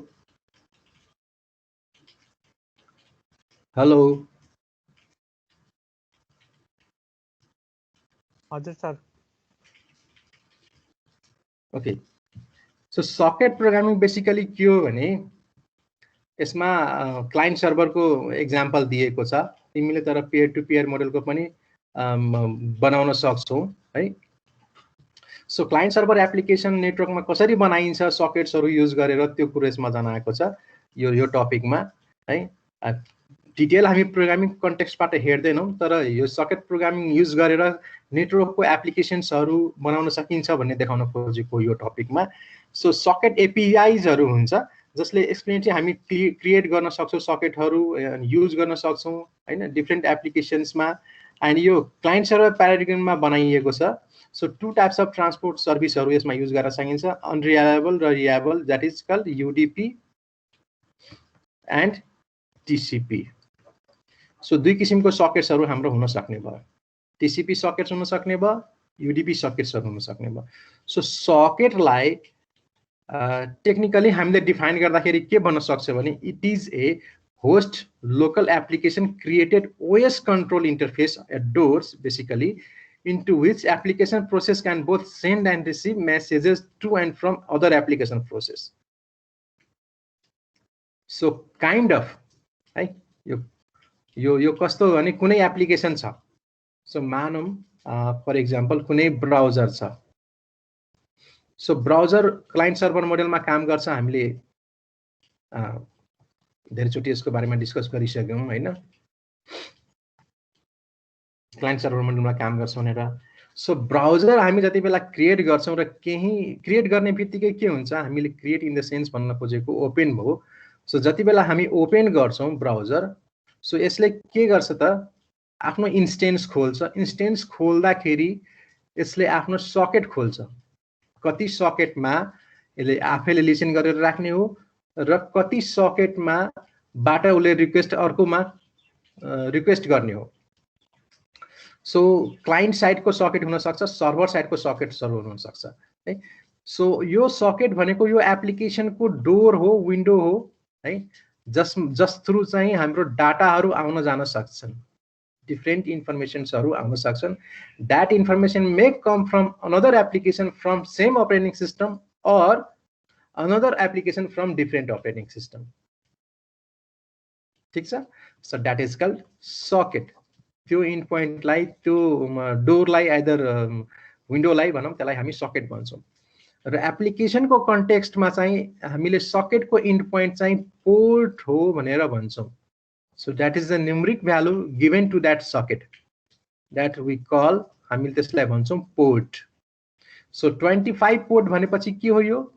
हेलो हजुर sir okay so socket programming basically के हो भने यसमा क्लाइन्ट सर्भरको एक्जाम्पल दिएको छ तिमीले तर पियर टु पियर मोडलको पनि बनाउन सक्छौ है सो क्लाइन्ट सर्भर एप्लिकेसन नेटवर्कमा कसरी बनाइन्छ सकेट्सहरु युज गरेर त्यो कुरा यसमा जनाएको छ यो टपिकमा है डिटेल हामी प्रोग्रामिङ कन्टेक्स्टबाट हेर्दैनौं तर यो सकेट प्रोग्रामिङ युज गरेर नेटवर्कको एप्लिकेसन्सहरु बनाउन सकिन्छ भन्ने देखाउन खोजेको यो टपिकमा सो सकेट एपीआईजहरु हुन्छ जसले एक्सप्लेन चाहिँ हामी क्रिएट गर्न सक्छौं सकेटहरु युज गर्न सक्छौं हैन डिफरेन्ट एप्लिकेसन्समा एन्ड यो क्लाइन्ट सर्भर प्याराडिगममा बनाइएको छ so two types of transport सर्भिसहरु यसमा युज गर्न सकिन्छ अनरिलायबल र reliable that is called UDP and TCP so दुई किसिमको सकेट्सहरु हाम्रो हुन सक्ने भयो TCP सकेट्स हुन सक्ने भयो UDP सकेट्सहरु हुन सक्ने भयो सो सकेटलाई टेक्निकली हामीले डिफाइन गर्दाखेरि के भन्न सक्छ भने it is a host local application created OS control interface at doors basically into which application process can both send and receive messages to and from other application process so kind of है यो कस्तो हो भने कुनै application छ so मानौं for example कुनै browser छ so browser client server मोडलमा काम गर्छ हामीले धेरैचोटि यसको बारेमा डिस्कस गरिसक्यौं हैन क्लाइन्ट सर्भर मोडलमा काम गर्छ भनेर सो ब्राउजर हामी जति बेला क्रिएट गर्छौं र केही क्रिएट गर्ने बित्तिकै के हुन्छ हामीले क्रिएट इन द सेन्स भन्न खोजेको ओपन भयो सो जति बेला हामी ओपन गर्छौं ब्राउजर सो यसले के गर्छ त आफ्नो इन्स्टेन्स खोल्छ इन्स्टेन्स खोल्दाखेरि यसले आफ्नो सकेट खोल्छ कति सकेटमा यसले आफैले लिसन गरेर राख्ने हो र कति सकेटमा बाट उले रिक्वेस्ट अर्कोमा रिक्वेस्ट गर्ने हो सो क्लाइन्ट साइडको सकेट हुन सक्छ सर्भर साइडको सकेट्सहरु हुन सक्छ है सो यो सकेट भनेको यो एप्लिकेसनको डोर हो विन्डो हो है जस थ्रु चाहिँ हाम्रो डाटाहरु आउन जान सक्छन् डिफरेन्ट इन्फर्मेसन्सहरू आउन सक्छन्. That information may come from another application from same operating system or another application from different operating system. ठिक छ. So that is called socket. त्यो इन्ड पोइन्टलाई, त्यो डोरलाई, आइदर विन्डोलाई भनौँ, त्यसलाई हामी सकेट भन्छौँ. र एप्लिकेसनको कन्टेक्स्टमा चाहिँ हामीले सकेटको इन्ड पोइन्ट चाहिँ पोर्ट हो भनेर भन्छौँ. So that is the numeric value given to that socket, that we call, हामीले त्यसलाई भन्छौँ पोर्ट. सो 25 पोर्ट भनेपछि के हो? यो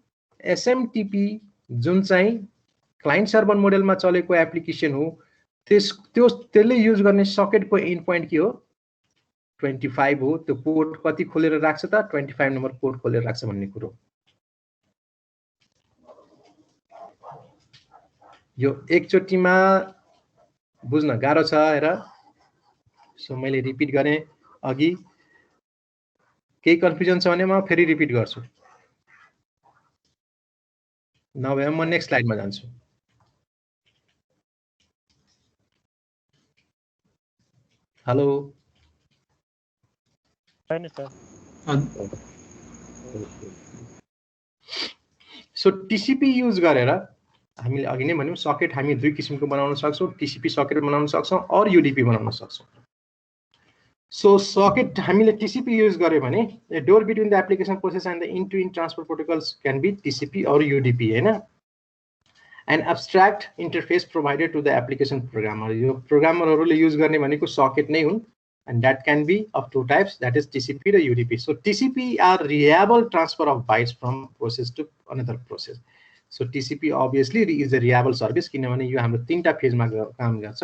एसएमटिपी जुन चाहिँ क्लाइन्ट सर्भर मोडेलमा चलेको एप्लिकेसन हो, त्यसले युज गर्ने सकेटको इन्ड पोइन्ट के हो? 25 हो. त्यो पोर्ट कति खोलेर राख्छ त? 25 नम्बर पोर्ट खोलेर राख्छ भन्ने कुरो. यो एकचोटिमा बुझ्न गाह्रो छ हेर. सो मैले रिपिट गरेँ अघि. केही कन्फ्युजन छ भने म फेरि रिपिट गर्छु, नभए म नेक्स्ट स्लाइडमा जान्छु. हेलो. छैन सर. सो टिसिपी युज गरेर हामीले अघि नै भन्यौँ सकेट हामी दुई किसिमको बनाउन सक्छौँ. टिसिपी सकेट बनाउन सक्छौँ और युडिपी बनाउन सक्छौँ. सो सकेट हामीले टिसिपी युज गर्यो भने door between the application process and the end to end transfer protocols can be TCP और युडिपी होइन. And abstract interface provided to the application programmer. यो प्रोग्रामरहरूले युज गर्ने भनेको सकेट नै हुन्. And that can be of two types, that is TCP or UDP. So TCP are reliable transfer of bytes from process to another process. So TCP obviously is a reliable service किनभने यो हाम्रो तीनटा फेजमा काम गर्छ,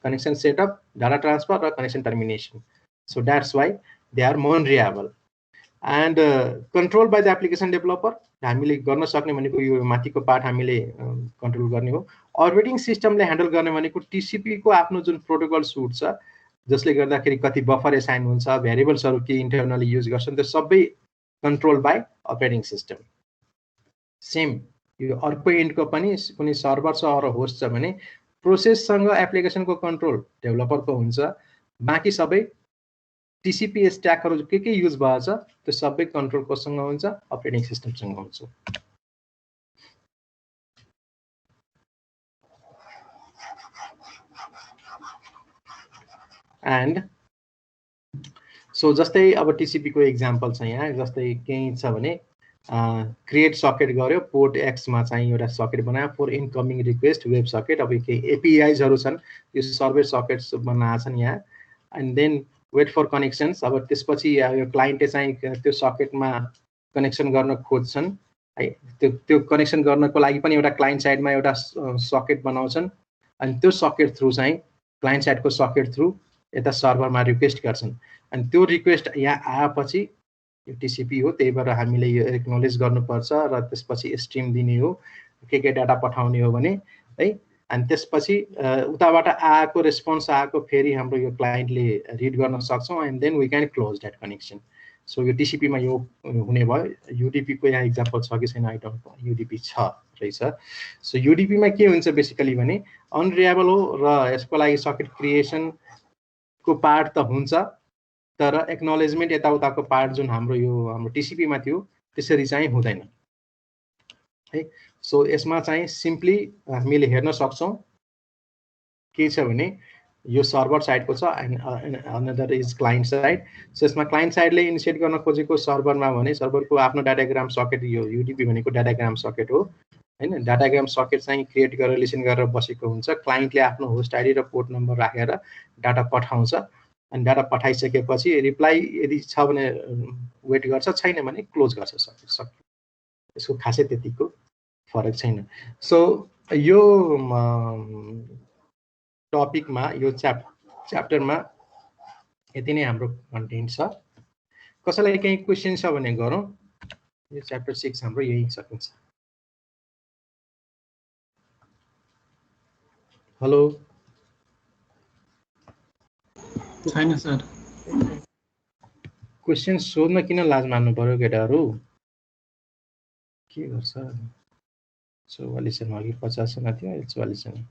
connection setup, data transfer र connection termination. So that's why they are more reliable. And control by the application developer, हामीले गर्न सक्ने भनेको यो माथिको पार्ट हामीले कन्ट्रोल गर्ने हो. अपरेटिङ सिस्टमले ह्यान्डल गर्ने भनेको TCP को आफ्नो जुन प्रोटोकल सुट छ, जसले गर्दाखेरि कति बफर एसाइन हुन्छ, भेरिएबल्सहरू के इन्टरनली युज गर्छन्, त्यो सबै control by operating system. Same यो अर्को इन्डको पनि कुनै सर्भर छ अर होस्ट छ भने प्रोसेससँग एप्लिकेसनको कन्ट्रोल डेभलपरको हुन्छ. बाँकी सबै टिसिपी स्ट्याकहरू के युज भएछ त्यो सबै कन्ट्रोल कोसँग हुन्छ? अपरेटिङ सिस्टमसँग हुन्छ. एन्ड सो जस्तै अब टिसिपी को एक्जाम्पल छ यहाँ. जस्तै केही छ भने क्रिएट सकेट गर्यो, पोर्ट एक्समा चाहिँ एउटा सकेट बनायो for incoming request web socket. अब केही एपिआईजहरू छन्, यो सर्भर सकेट्स बनाएको छन् यहाँ. And then wait for connections. अब त्यसपछि यो क्लाइन्टले चाहिँ त्यो सकेटमा कनेक्सन गर्न खोज्छन् है. त्यो कनेक्सन गर्नको लागि पनि एउटा क्लाइन्ट साइडमा एउटा सकेट बनाउँछन्. अनि त्यो सकेट थ्रु चाहिँ क्लाइन्ट साइडको सकेट थ्रु यता सर्भरमा रिक्वेस्ट गर्छन्. अनि त्यो रिक्वेस्ट यहाँ आएपछि यो टिसिपी हो, त्यही भएर हामीले यो एक्नोलेज गर्नुपर्छ र त्यसपछि स्ट्रिम दिने हो, के डाटा पठाउने हो भने है. अनि त्यसपछि उताबाट आएको रेस्पोन्स आएको फेरि हाम्रो यो क्लाइन्टले रिड गर्न सक्छौँ. And then we can close that connection. So यो टिसिपीमा यो हुने भयो. युडिपीको यहाँ इक्जाम्पल छ कि छैन आई डोन्ट नो. युडिपी छ रहेछ. सो युडिपीमा के हुन्छ बेसिकली भने अनरिलायबल हो र यसको लागि सकेट क्रिएसन को पार्ट त हुन्छ, तर एक्नोलेजमेन्ट यताउताको पार्ट जुन हाम्रो टिसिपीमा थियो त्यसरी चाहिँ हुँदैन है. सो यसमा चाहिँ सिम्पली हामीले हेर्न सक्छौँ के छ भने यो सर्भर साइडको छ and another is client side. So यसमा क्लाइन्ट साइडले इनिसिएट गर्न खोजेको सर्भरमा भने सर्भरको आफ्नो डाटाग्राम सकेट, यो युडिपी भनेको डाटाग्राम सकेट हो हैन. डाटाग्राम सकेट चाहिँ क्रिएट गरेर लिसन गरेर बसेको हुन्छ. क्लाइन्टले आफ्नो होस्ट आइडी र पोर्ट नम्बर राखेर डाटा पठाउँछ. अनि डाटा पठाइसकेपछि रिप्लाई यदि छ भने वेट गर्छ, छैन भने क्लोज गर्छ सकेट. यसको खासै त्यतिको फरक छैन. सो यो टपिकमा यो च्याप्टरमा यति नै हाम्रो कन्टेन्ट छ. कसैलाई केही क्वेसन छ भने गरौँ. यो च्याप्टर 6 हाम्रो यही सकिन्छ. हेलो. छैन सर. क्वेसन सोध्न किन लाज मान्नु पर्यो केटाहरू? के गर्छ? 44 जना अघि 50 जना थियो, अहिले 44 जना.